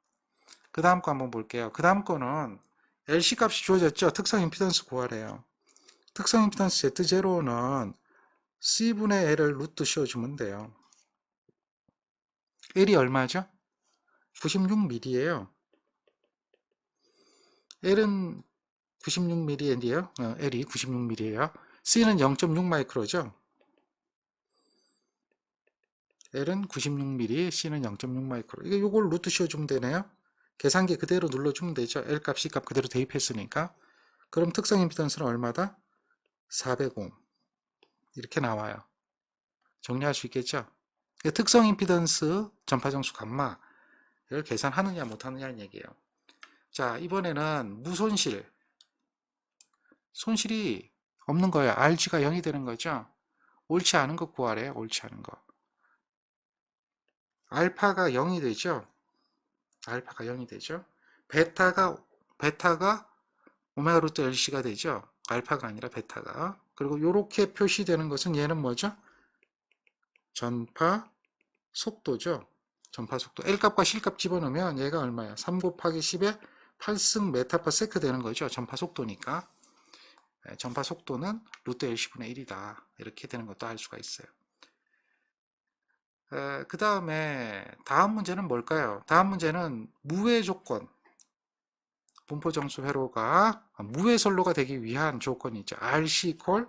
[SPEAKER 2] 그 다음 거 한번 볼게요. 그 다음 거는 LC 값이 주어졌죠. 특성 임피던스 구하래요. 특성 임피던스 Z0는 C분의 L을 루트 씌워주면 돼요. L이 얼마죠? 96mm예요. L은 96mm인데요. L이 96mm예요. C는 0.6 마이크로죠. L은 96mm, C는 0.6 마이크로. 이걸 루트 씌워주면 되네요. 계산기 그대로 눌러주면 되죠. L 값, C 값 그대로 대입했으니까. 그럼 특성 임피던스는 얼마다? 405. 이렇게 나와요. 정리할 수 있겠죠? 특성 임피던스 전파정수 감마 이걸 계산하느냐 못하느냐는 얘기예요. 자, 이번에는 무손실. 손실이 없는 거예요. RG가 0이 되는 거죠. 옳지 않은 거 구하래요. 옳지 않은 거. 알파가 0이 되죠. 알파가 0이 되죠. 베타가 오메가 루트 LC가 되죠. 알파가 아니라 베타가. 그리고 이렇게 표시되는 것은 얘는 뭐죠? 전파 속도죠. 전파 속도. L값과 C값 집어넣으면 얘가 얼마야? 3 곱하기 10에 8승 메타퍼 세크 되는 거죠. 전파 속도니까. 전파 속도는 루트 LC분의 1이다. 이렇게 되는 것도 알 수가 있어요. 그 다음에 다음 문제는 뭘까요? 다음 문제는 무해 조건. 분포정수 회로가 무해 선로가 되기 위한 조건이 있죠. RC 콜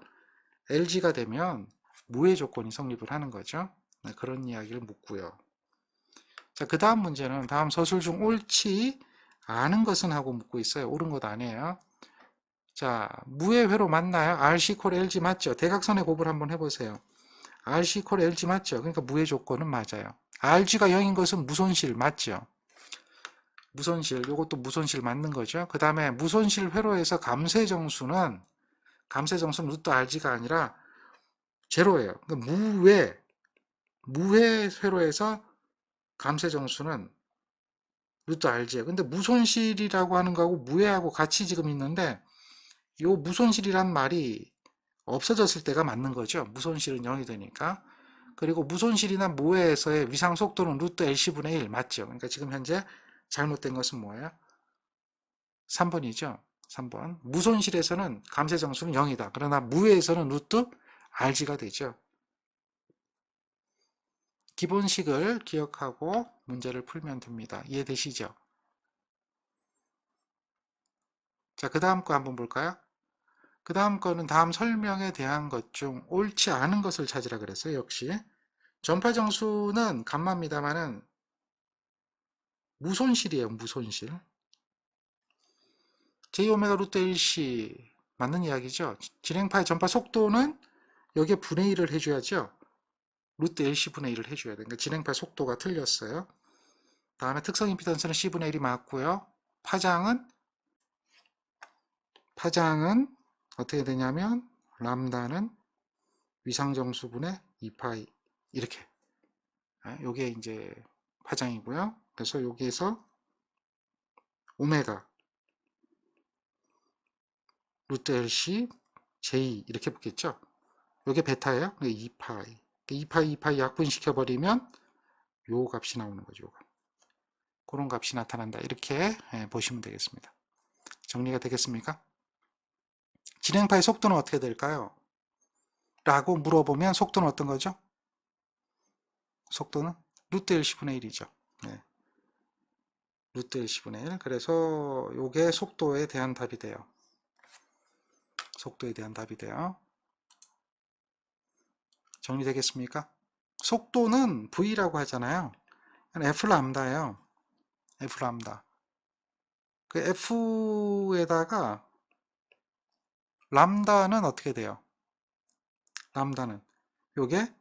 [SPEAKER 2] LG가 되면 무해 조건이 성립을 하는 거죠. 그런 이야기를 묻고요. 자, 그 다음 문제는 다음 서술 중 옳지 않은 것은 하고 묻고 있어요. 옳은 것 아니에요. 자, 무해 회로 맞나요? RC 콜 LG 맞죠? 대각선의 곱을 한번 해보세요. RC 이퀄 LG 맞죠? 그러니까 무해 조건은 맞아요. RG가 0인 것은 무손실 맞죠? 무손실, 요것도 무손실 맞는 거죠. 그 다음에 무손실 회로에서 감쇄정수는 루트 RG가 아니라 제로예요. 그러니까 무해 회로에서 감쇄정수는 루트 RG예요. 근데 무손실이라고 하는 거하고 무해하고 같이 지금 있는데 요 무손실이란 말이 없어졌을 때가 맞는 거죠. 무손실은 0이 되니까. 그리고 무손실이나 무해에서의 위상 속도는 루트 LC분의 1 맞죠? 그러니까 지금 현재 잘못된 것은 뭐예요? 3번이죠. 3번. 무손실에서는 감쇄정수는 0이다. 그러나 무해에서는 루트 RG가 되죠. 기본식을 기억하고 문제를 풀면 됩니다. 이해되시죠? 자, 그 다음 거 한번 볼까요? 그 다음 거는 다음 설명에 대한 것 중 옳지 않은 것을 찾으라 그랬어요. 역시 전파정수는 감마입니다만은 무손실이에요. 무손실. J오메가 루트 LC 맞는 이야기죠. 진행파의 전파 속도는 여기에 분의 1을 해줘야죠. 루트 LC 분의 1을 해줘야 돼요. 그러니까 진행파의 속도가 틀렸어요. 다음에 특성 임피던스는 C분의 1이 맞고요. 파장은 어떻게 되냐면 람다는 위상정수분의 2파이 이렇게 요게 이제 파장이고요. 그래서 여기에서 오메가 루트 LC J 이렇게 붙겠죠. 요게 베타예요. 2파이 2파이 약분시켜버리면 요 값이 나오는 거죠. 그런 값이 나타난다. 이렇게 보시면 되겠습니다. 정리가 되겠습니까? 진행파의 속도는 어떻게 될까요? 라고 물어보면 속도는 어떤 거죠? 속도는 루트 LC분의 1이죠. 네. 루트 LC분의 1. 그래서 요게 속도에 대한 답이 돼요. 속도에 대한 답이 돼요. 정리되겠습니까? 속도는 V라고 하잖아요. F 람다예요. F 람다. 그 F에다가 람다는 어떻게 돼요? 람다는 요게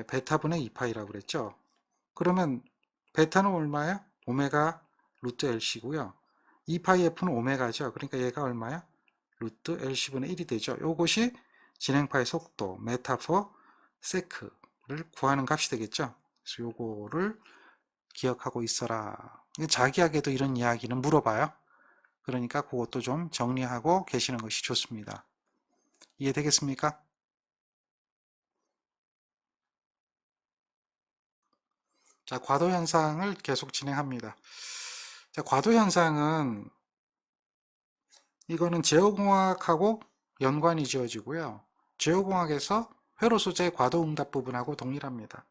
[SPEAKER 2] 베타분의 2파이라고 그랬죠. 그러면 베타는 얼마예요? 오메가 루트 LC고요. 2파이 F는 오메가죠. 그러니까 얘가 얼마야? 루트 LC분의 1이 되죠. 요것이 진행파의 속도, 메타포 세크를 구하는 값이 되겠죠. 그래서 요거를 기억하고 있어라. 자기에게도 이런 이야기는 물어봐요. 그러니까 그것도 좀 정리하고 계시는 것이 좋습니다. 이해되겠습니까? 자, 과도 현상을 계속 진행합니다. 자, 과도 현상은 이거는 제어공학하고 연관이 지어지고요. 제어공학에서 회로 소재의 과도 응답 부분하고 동일합니다.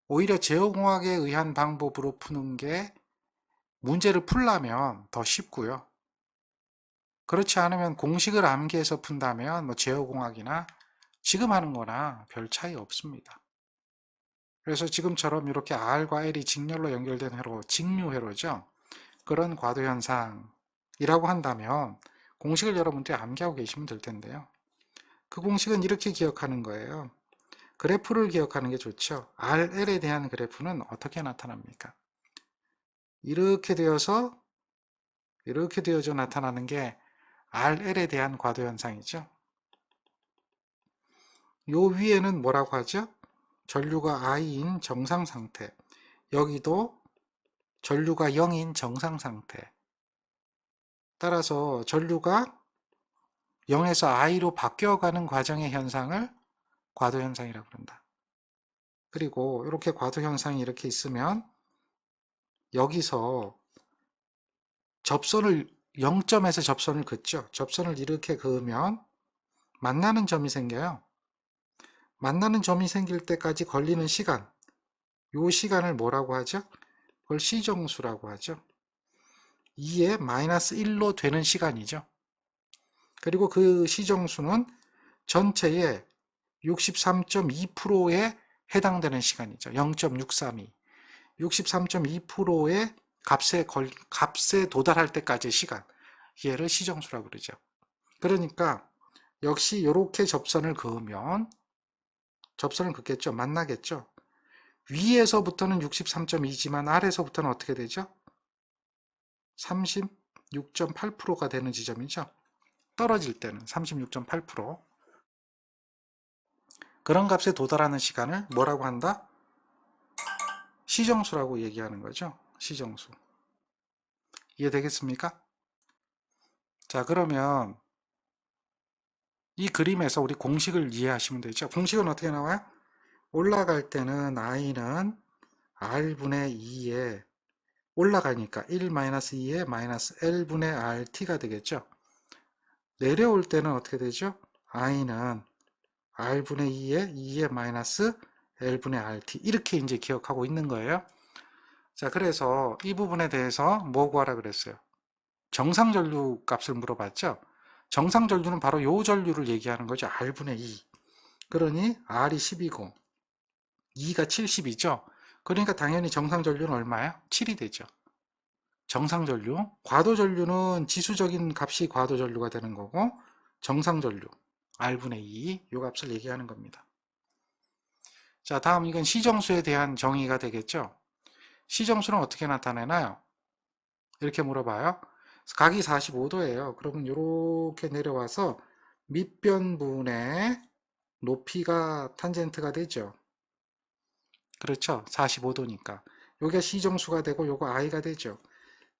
[SPEAKER 2] 오히려 제어공학에 의한 방법으로 푸는 게 문제를 풀려면 더 쉽고요. 그렇지 않으면 공식을 암기해서 푼다면 뭐 제어공학이나 지금 하는 거나 별 차이 없습니다. 그래서 지금처럼 이렇게 R과 L이 직렬로 연결된 회로, 직류회로죠. 그런 과도 현상이라고 한다면 공식을 여러분들이 암기하고 계시면 될 텐데요. 그 공식은 이렇게 기억하는 거예요. 그래프를 기억하는 게 좋죠. RL에 대한 그래프는 어떻게 나타납니까? 이렇게 되어져 나타나는 게 RL에 대한 과도 현상이죠. 요 위에는 뭐라고 하죠? 전류가 I인 정상 상태. 여기도 전류가 0인 정상 상태. 따라서 전류가 0에서 I로 바뀌어가는 과정의 현상을 과도 현상이라고 그런다. 그리고 이렇게 과도 현상이 이렇게 있으면 여기서 접선을 0점에서 접선을 긋죠. 접선을 이렇게 그으면 만나는 점이 생겨요. 만나는 점이 생길 때까지 걸리는 시간, 이 시간을 뭐라고 하죠? 그걸 시정수라고 하죠. 2에 마이너스 1로 되는 시간이죠. 그리고 그 시정수는 전체의 63.2%에 해당되는 시간이죠. 0.632. 63.2%의 값에 도달할 때까지의 시간. 얘를 시정수라고 그러죠. 그러니까 역시 이렇게 접선을 그으면 접선을 긋겠죠. 만나겠죠. 위에서부터는 63.2지만 아래에서부터는 어떻게 되죠? 36.8%가 되는 지점이죠. 떨어질 때는 36.8%. 그런 값에 도달하는 시간을 뭐라고 한다? 시정수라고 얘기하는 거죠. 시정수. 이해되겠습니까? 자, 그러면 이 그림에서 우리 공식을 이해하시면 되죠. 공식은 어떻게 나와요? 올라갈 때는 i는 r분의 2에 올라가니까 1-2에 마이너스 l분의 rt가 되겠죠. 내려올 때는 어떻게 되죠? i는 r분의 2에 마이너스 l분의 rt 이렇게 이제 기억하고 있는 거예요. 자, 그래서 이 부분에 대해서 뭐 구하라 그랬어요? 정상전류 값을 물어봤죠. 정상전류는 바로 요 전류를 얘기하는 거죠. r분의 2. 그러니 r이 10이고 2가 70이죠. 그러니까 당연히 정상전류는 얼마예요? 7이 되죠. 정상전류. 과도전류는 지수적인 값이 과도전류가 되는 거고 정상전류 r분의 2 요 값을 얘기하는 겁니다. 자, 다음 이건 시정수에 대한 정의가 되겠죠. 시정수는 어떻게 나타내나요? 이렇게 물어봐요. 각이 45도예요. 그러면 이렇게 내려와서 밑변분의 높이가 탄젠트가 되죠. 그렇죠. 45도니까. 요게 시정수가 되고 요거 i가 되죠.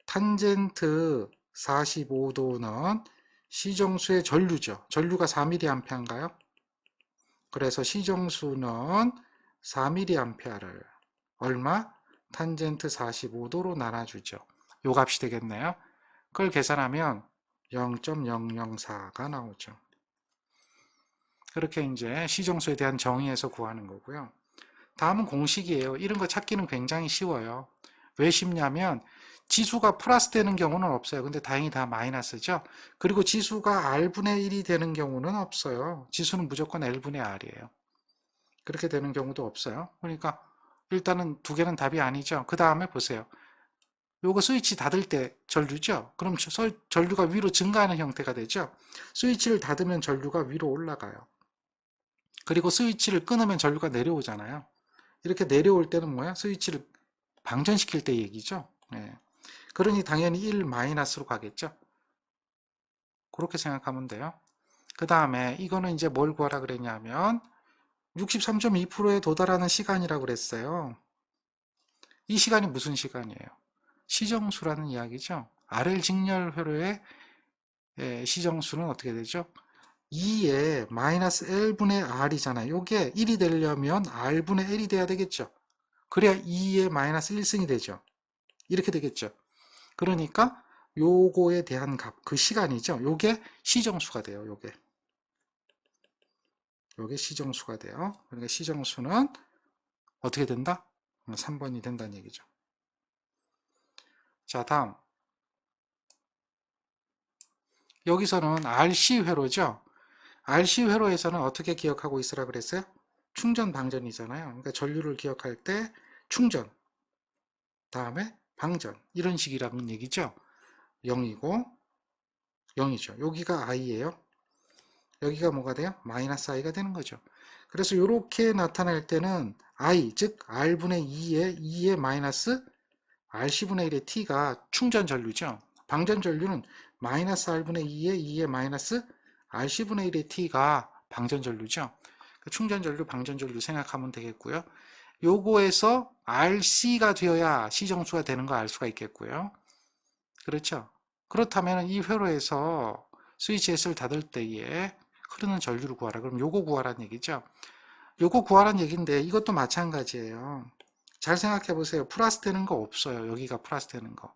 [SPEAKER 2] 탄젠트 45도는 시정수의 전류죠. 전류가 4mA인가요? 그래서 시정수는 4mA를 얼마? 탄젠트 45도로 나눠주죠. 요 값이 되겠네요. 그걸 계산하면 0.004가 나오죠. 그렇게 이제 시정수에 대한 정의에서 구하는 거고요. 다음은 공식이에요. 이런 거 찾기는 굉장히 쉬워요. 왜 쉽냐면 지수가 플러스 되는 경우는 없어요. 근데 다행히 다 마이너스죠. 그리고 지수가 r분의 1이 되는 경우는 없어요. 지수는 무조건 l분의 r이에요. 그렇게 되는 경우도 없어요. 그러니까 일단은 두 개는 답이 아니죠. 그 다음에 보세요. 요거 스위치 닫을 때 전류죠. 그럼 전류가 위로 증가하는 형태가 되죠. 스위치를 닫으면 전류가 위로 올라가요. 그리고 스위치를 끊으면 전류가 내려오잖아요. 이렇게 내려올 때는 뭐야? 스위치를 방전시킬 때 얘기죠. 예. 그러니 당연히 1 마이너스로 가겠죠. 그렇게 생각하면 돼요. 그 다음에 이거는 이제 뭘 구하라 그랬냐면 63.2%에 도달하는 시간이라고 그랬어요. 이 시간이 무슨 시간이에요? 시정수라는 이야기죠. RL 직렬회로의 시정수는 어떻게 되죠? 2에 마이너스 L분의 R이잖아요. 이게 1이 되려면 R분의 L이 돼야 되겠죠. 그래야 2의 마이너스 1승이 되죠. 이렇게 되겠죠. 그러니까 요거에 대한 값, 그 시간이죠. 요게 시정수가 돼요. 요게 시정수가 돼요. 그러니까 시정수는 어떻게 된다? 3번이 된다는 얘기죠. 자, 다음. 여기서는 RC 회로죠. RC 회로에서는 어떻게 기억하고 있으라 그랬어요? 충전 방전이잖아요. 그러니까 전류를 기억할 때 충전, 다음에 방전 이런 식이라는 얘기죠. 0이고 0이죠. 여기가 i예요. 여기가 뭐가 돼요? 마이너스 i가 되는 거죠. 그래서 이렇게 나타낼 때는 i, 즉 r분의 2의 마이너스 rc분의 1의 t가 충전 전류죠. 방전 전류는 마이너스 r분의 2의 마이너스 rc분의 1의 t가 방전 전류죠. 충전 전류, 방전 전류 생각하면 되겠고요. 요거에서 RC가 되어야 시정수가 되는 거 알 수가 있겠고요. 그렇죠? 그렇다면 이 회로에서 스위치 S를 닫을 때에 흐르는 전류를 구하라. 그럼 요거 구하라는 얘기죠. 요거 구하라는 얘기인데 이것도 마찬가지예요. 잘 생각해 보세요. 플러스 되는 거 없어요. 여기가 플러스 되는 거.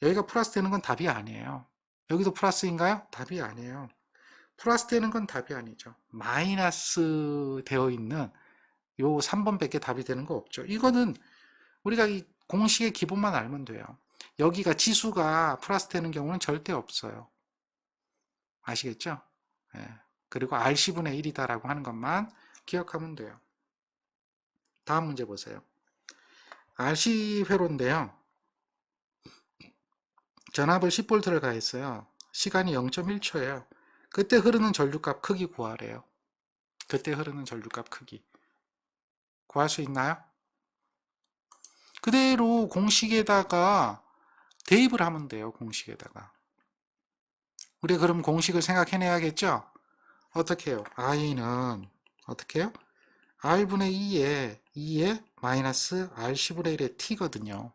[SPEAKER 2] 여기가 플러스 되는 건 답이 아니에요. 여기도 플러스인가요? 답이 아니에요. 플러스 되는 건 답이 아니죠. 마이너스 되어 있는 요 3번밖에 답이 되는 거 없죠. 이거는 우리가 이 공식의 기본만 알면 돼요. 여기가 지수가 플러스 되는 경우는 절대 없어요. 아시겠죠? 예. 그리고 RC분의 1이다라고 하는 것만 기억하면 돼요. 다음 문제 보세요. RC 회로인데요. 전압을 10V를 가했어요. 시간이 0.1초예요. 그때 흐르는 전류값 크기 구하래요. 그때 흐르는 전류값 크기. 구할 수 있나요? 그대로 공식에다가 대입을 하면 돼요. 공식에다가. 우리 그럼 공식을 생각해내야겠죠? 어떻게 해요? i는 어떻게 해요? r분의 2에 마이너스 r 10분의 1의 t거든요.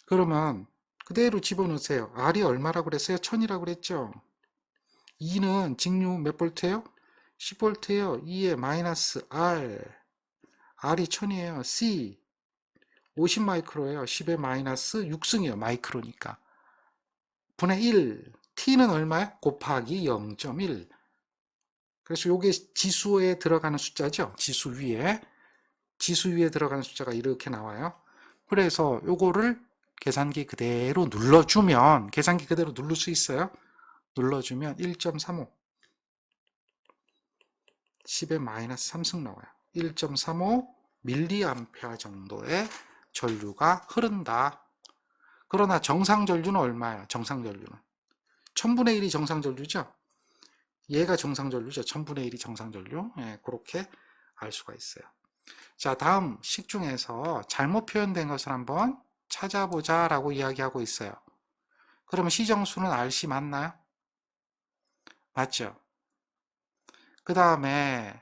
[SPEAKER 2] 그러면 그대로 집어넣으세요. r이 얼마라고 그랬어요? 1000이라고 그랬죠? 2는 직류 몇 볼트예요? 10볼트예요. 2에 마이너스 r이 1000이에요. c 50 마이크로예요. 10에 마이너스 6승이에요. 마이크로니까. 분의 1. t는 얼마야? 곱하기 0.1. 그래서 요게 지수에 들어가는 숫자죠. 지수 위에 들어가는 숫자가 이렇게 나와요. 그래서 요거를 계산기 그대로 눌러주면, 계산기 그대로 누를 수 있어요. 눌러주면 1.35. 10에 마이너스 3승 나와요. 1.35 밀리암페어 정도의 전류가 흐른다. 그러나 정상 전류는 얼마예요? 정상 전류는 1000분의 1이 정상 전류죠. 얘가 정상 전류죠. 1000분의 1이 정상 전류. 예, 그렇게 알 수가 있어요. 자, 다음 식 중에서 잘못 표현된 것을 한번 찾아보자 라고 이야기하고 있어요. 그러면 시정수는 RC 맞나요? 맞죠? 그 다음에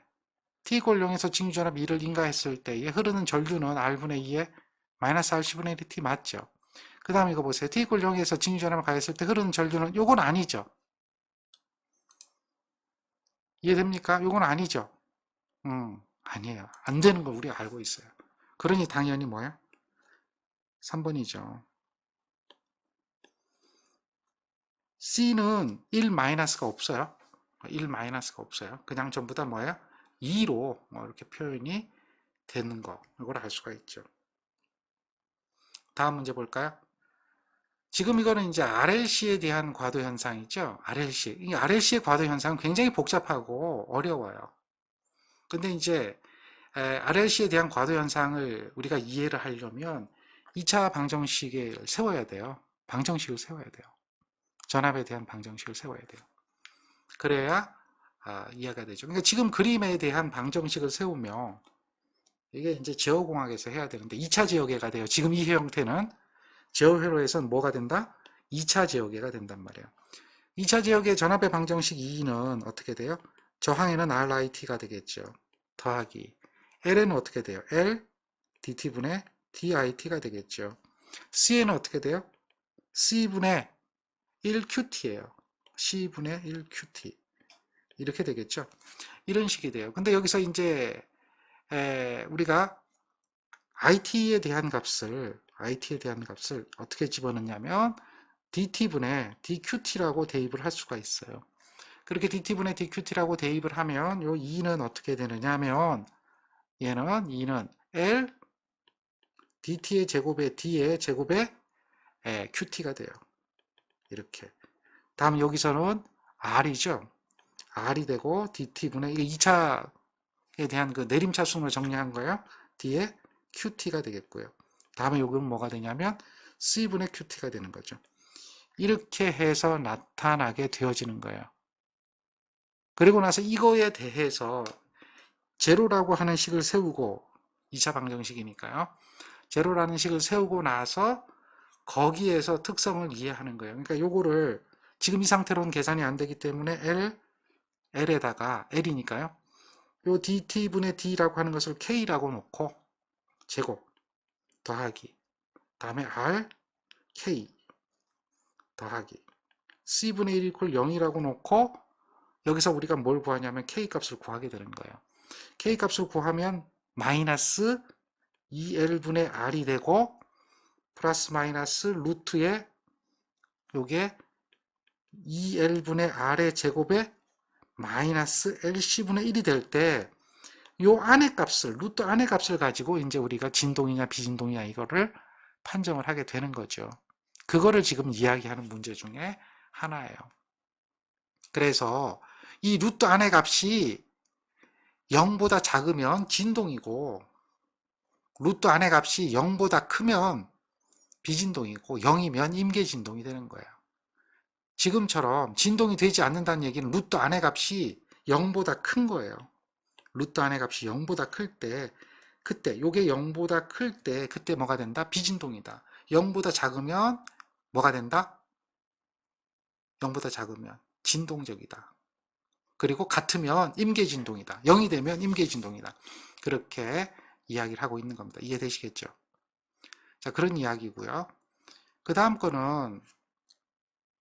[SPEAKER 2] T골용에서 징전압 2를 인가했을 때에 흐르는 전류는 R분의 2에 마이너스 R10분의 1이 T 맞죠? 그 다음에 이거 보세요. T골용에서 징전압을 가했을 때 흐르는 전류는 요건 아니죠? 이해됩니까? 요건 아니죠? 아니에요. 안 되는 걸 우리가 알고 있어요. 그러니 당연히 뭐야? 3번이죠. C는 1 마이너스가 없어요. 1 마이너스가 없어요. 그냥 전부 다 뭐예요? 2로 이렇게 표현이 되는 거. 이걸 알 수가 있죠. 다음 문제 볼까요? 지금 이거는 이제 RLC에 대한 과도 현상이죠. RLC. 이 RLC의 과도 현상은 굉장히 복잡하고 어려워요. 근데 이제 RLC에 대한 과도 현상을 우리가 이해를 하려면 2차 방정식을 세워야 돼요. 방정식을 세워야 돼요. 전압에 대한 방정식을 세워야 돼요. 그래야 이해가 되죠. 그러니까 지금 그림에 대한 방정식을 세우면 이게 이제 제어공학에서 해야 되는데 2차 제어계가 돼요. 지금 이 형태는 제어회로에서는 뭐가 된다? 2차 제어계가 된단 말이에요. 2차 제어계 전압의 방정식 2는 어떻게 돼요? 저항에는 RIT가 되겠죠. 더하기 L에는 어떻게 돼요? L DT분의 DIT가 되겠죠. C에는 어떻게 돼요? C분의 1QT예요. C분의 1QT 이렇게 되겠죠. 이런 식이 돼요. 근데 여기서 이제 우리가 IT에 대한 값을 어떻게 집어넣냐면 DT분의 DQT라고 대입을 할 수가 있어요. 그렇게 DT분의 DQT라고 대입을 하면 요 2는 어떻게 되느냐 하면 얘는 2는 L DT의 제곱에 D의 제곱에 QT가 돼요. 이렇게. 다음 여기서는 R이죠. R이 되고 DT분의 이게 2차에 대한 그 내림차순으로 정리한 거예요. D의 QT가 되겠고요. 다음에 요건 뭐가 되냐면 C분의 QT가 되는 거죠. 이렇게 해서 나타나게 되어지는 거예요. 그리고 나서 이거에 대해서 제로라고 하는 식을 세우고 2차 방정식이니까요. 제로라는 식을 세우고 나서 거기에서 특성을 이해하는 거예요. 그러니까 요거를 지금 이 상태로는 계산이 안 되기 때문에 L에다가 L이니까요. 요 DT분의 D라고 하는 것을 K라고 놓고 제곱 더하기 다음에 R K 더하기 C분의 1 이퀄 0이라고 놓고 여기서 우리가 뭘 구하냐면 K 값을 구하게 되는 거예요. K 값을 구하면 마이너스 2L분의 R이 되고 플러스 마이너스 루트에 요게 2L분의 R의 제곱에 마이너스 LC분의 1이 될 때 요 안의 값을 루트 안의 값을 가지고 이제 우리가 진동이냐 비진동이냐 이거를 판정을 하게 되는 거죠. 그거를 지금 이야기하는 문제 중에 하나예요. 그래서 이 루트 안의 값이 0보다 작으면 진동이고 루트 안의 값이 0보다 크면 비진동이고 0이면 임계진동이 되는 거예요. 지금처럼 진동이 되지 않는다는 얘기는 루트 안의 값이 0보다 큰 거예요. 루트 안의 값이 0보다 클 때, 그때 요게 0보다 클 때 그때 뭐가 된다? 비진동이다. 0보다 작으면 뭐가 된다? 0보다 작으면 진동적이다. 그리고 같으면 임계진동이다. 0이 되면 임계진동이다. 그렇게 이야기를 하고 있는 겁니다. 이해되시겠죠? 자, 그런 이야기고요. 그 다음 거는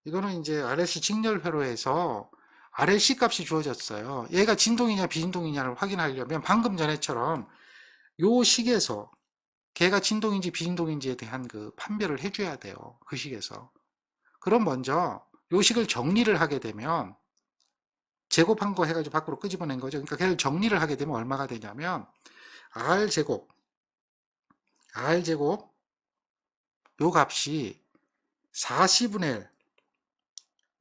[SPEAKER 2] 이거는 이제 RLC 직렬회로에서 RLC 값이 주어졌어요. 얘가 진동이냐 비진동이냐를 확인하려면 방금 전에처럼 요 식에서 걔가 진동인지 비진동인지에 대한 그 판별을 해줘야 돼요. 그 식에서. 그럼 먼저 요 식을 정리를 하게 되면 제곱한 거 해가지고 밖으로 끄집어낸 거죠. 그러니까 걔를 정리를 하게 되면 얼마가 되냐면 R제곱 요 값이 40분의 1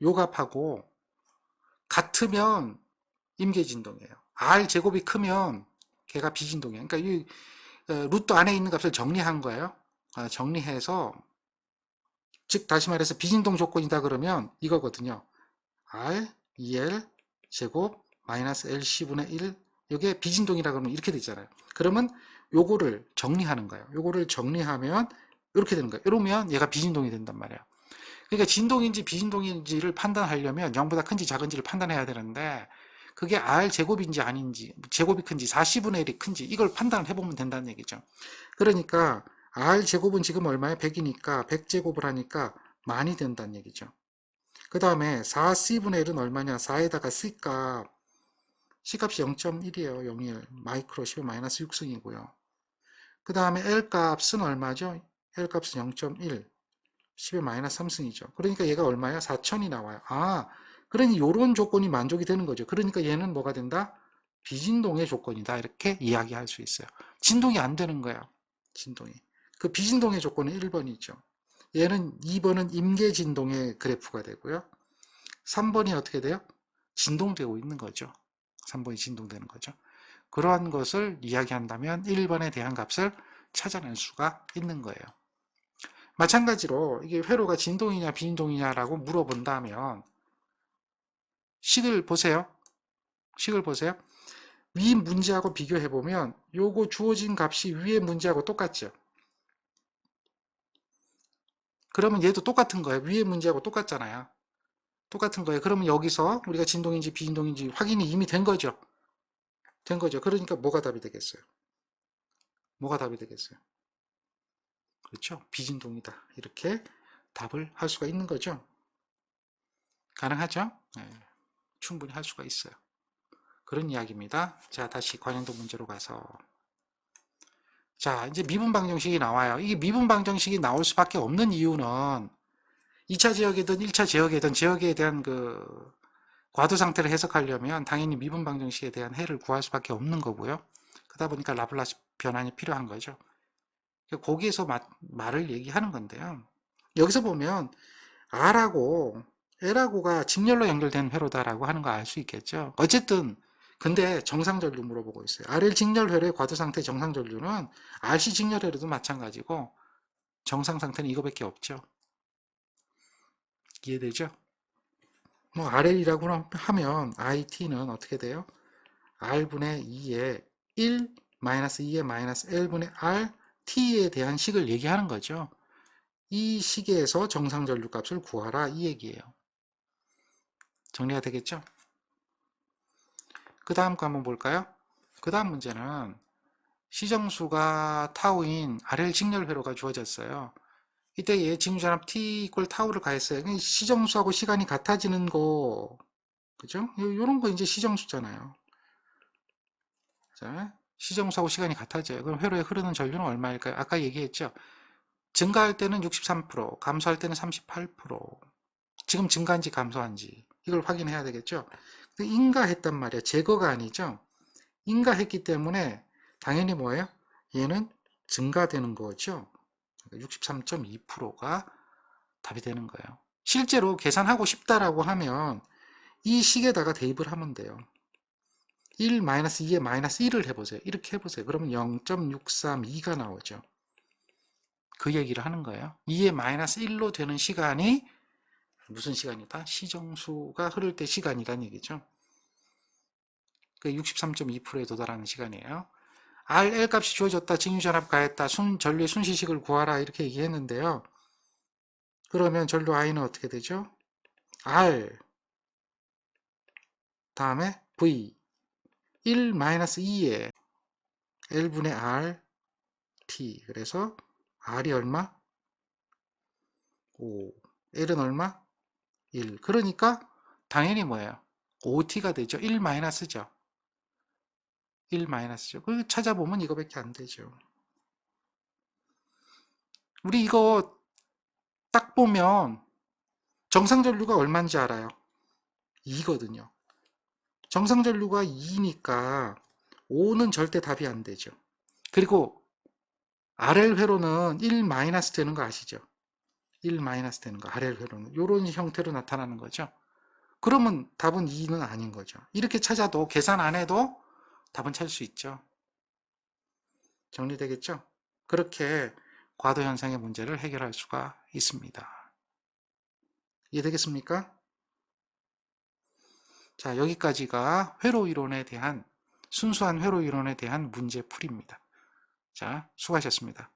[SPEAKER 2] 요 값하고 같으면 임계진동이에요. R제곱이 크면 걔가 비진동이에요. 그러니까 이 루트 안에 있는 값을 정리한 거예요. 정리해서 즉 다시 말해서 비진동 조건이다 그러면 이거거든요. R, 2L 제곱 마이너스 LC분의 1 이게 비진동이라 그러면 이렇게 되잖아요. 그러면 요거를 정리하는 거예요. 요거를 정리하면 이렇게 되는 거예요. 이러면 얘가 비진동이 된단 말이에요. 그러니까 진동인지 비진동인지를 판단하려면 0보다 큰지 작은지를 판단해야 되는데 그게 R 제곱인지 아닌지 제곱이 큰지 40분의 1이 큰지 이걸 판단을 해보면 된다는 얘기죠. 그러니까 R 제곱은 지금 얼마에 100이니까 100제곱을 하니까 만이 된다는 얘기죠. 그 다음에 4C분의 1은 얼마냐 4에다가 C값이 0.1이에요 0.1 마이크로 10의 마이너스 6승이고요. 그 다음에 L값은 얼마죠? L값은 0.1 10의 마이너스 3승이죠. 그러니까 얘가 얼마야? 4000이 나와요. 그러니 이런 조건이 만족이 되는 거죠. 그러니까 얘는 뭐가 된다? 비진동의 조건이다. 이렇게 이야기할 수 있어요. 진동이 안 되는 거야. 진동이. 그 비진동의 조건은 1번이죠. 얘는 2번은 임계진동의 그래프가 되고요. 3번이 어떻게 돼요? 진동되고 있는 거죠. 3번이 진동되는 거죠. 그러한 것을 이야기한다면 1번에 대한 값을 찾아낼 수가 있는 거예요. 마찬가지로 이게 회로가 진동이냐 비진동이냐라고 물어본다면 식을 보세요. 식을 보세요. 위 문제하고 비교해보면 요거 주어진 값이 위의 문제하고 똑같죠. 그러면 얘도 똑같은 거예요. 위의 문제하고 똑같잖아요. 똑같은 거예요. 그러면 여기서 우리가 진동인지 비진동인지 확인이 이미 된 거죠. 된 거죠. 그러니까 뭐가 답이 되겠어요? 뭐가 답이 되겠어요? 그렇죠. 비진동이다. 이렇게 답을 할 수가 있는 거죠. 가능하죠? 네, 충분히 할 수가 있어요. 그런 이야기입니다. 자, 다시 관행도 문제로 가서 자, 이제 미분 방정식이 나와요. 이게 미분 방정식이 나올 수밖에 없는 이유는 2차 지역이든 1차 지역이든 지역에 대한 그 과도 상태를 해석하려면 당연히 미분 방정식에 대한 해를 구할 수밖에 없는 거고요. 그러다 보니까 라플라스 변환이 필요한 거죠. 거기에서 말을 얘기하는 건데요. 여기서 보면 R하고 L하고가 직렬로 연결된 회로다라고 하는 거 알 수 있겠죠. 어쨌든 근데 정상전류 물어보고 있어요. RL 직렬회로의 과도상태 정상전류는 RC 직렬회로도 마찬가지고 정상상태는 이거밖에 없죠. 이해되죠? 뭐 RL이라고 하면 IT는 어떻게 돼요? R분의 2의 1 마이너스 2의 마이너스 L분의 R T에 대한 식을 얘기하는 거죠. 이 식에서 정상전류 값을 구하라 이 얘기예요. 정리가 되겠죠? 그 다음 거 한번 볼까요? 그 다음 문제는 시정수가 타우인 RL 직렬회로가 주어졌어요. 이때 얘 징수전압 T 이퀄 타우를 가했어요. 시정수하고 시간이 같아지는 거, 그죠? 요런 거 이제 시정수잖아요. 자, 시정수하고 시간이 같아져요. 그럼 회로에 흐르는 전류는 얼마일까요? 아까 얘기했죠. 증가할 때는 63%, 감소할 때는 38%. 지금 증가한지 감소한지 이걸 확인해야 되겠죠. 인가했단 말이야. 제거가 아니죠. 인가했기 때문에 당연히 뭐예요? 얘는 증가되는 거죠. 63.2%가 답이 되는 거예요. 실제로 계산하고 싶다라고 하면 이 식에다가 대입을 하면 돼요. 1 마이너스 2에 마이너스 1을 해보세요. 이렇게 해보세요. 그러면 0.632가 나오죠. 그 얘기를 하는 거예요. 2에 마이너스 1로 되는 시간이 무슨 시간이다? 시정수가 흐를 때 시간이란 얘기죠. 그 63.2%에 도달하는 시간이에요. R, L 값이 주어졌다. 직류전압 가했다. 전류의 순시식을 구하라. 이렇게 얘기했는데요. 그러면 전류 I는 어떻게 되죠? R 다음에 V 1-2에 L분의 R T. 그래서 R이 얼마? 5. L은 얼마? 1. 그러니까 당연히 뭐예요? OT가 되죠. 1-죠. 1-죠. 그 찾아보면 이거밖에 안 되죠. 우리 이거 딱 보면 정상전류가 얼마인지 알아요? 2거든요. 정상전류가 2니까 5는 절대 답이 안 되죠. 그리고 RL 회로는 1- 되는 거 아시죠? 1- 되는 거, RL 회로는. 이런 형태로 나타나는 거죠. 그러면 답은 2는 아닌 거죠. 이렇게 찾아도 계산 안 해도 답은 찾을 수 있죠. 정리되겠죠? 그렇게 과도 현상의 문제를 해결할 수가 있습니다. 이해되겠습니까? 자, 여기까지가 회로 이론에 대한 순수한 회로 이론에 대한 문제 풀이입니다. 자, 수고하셨습니다.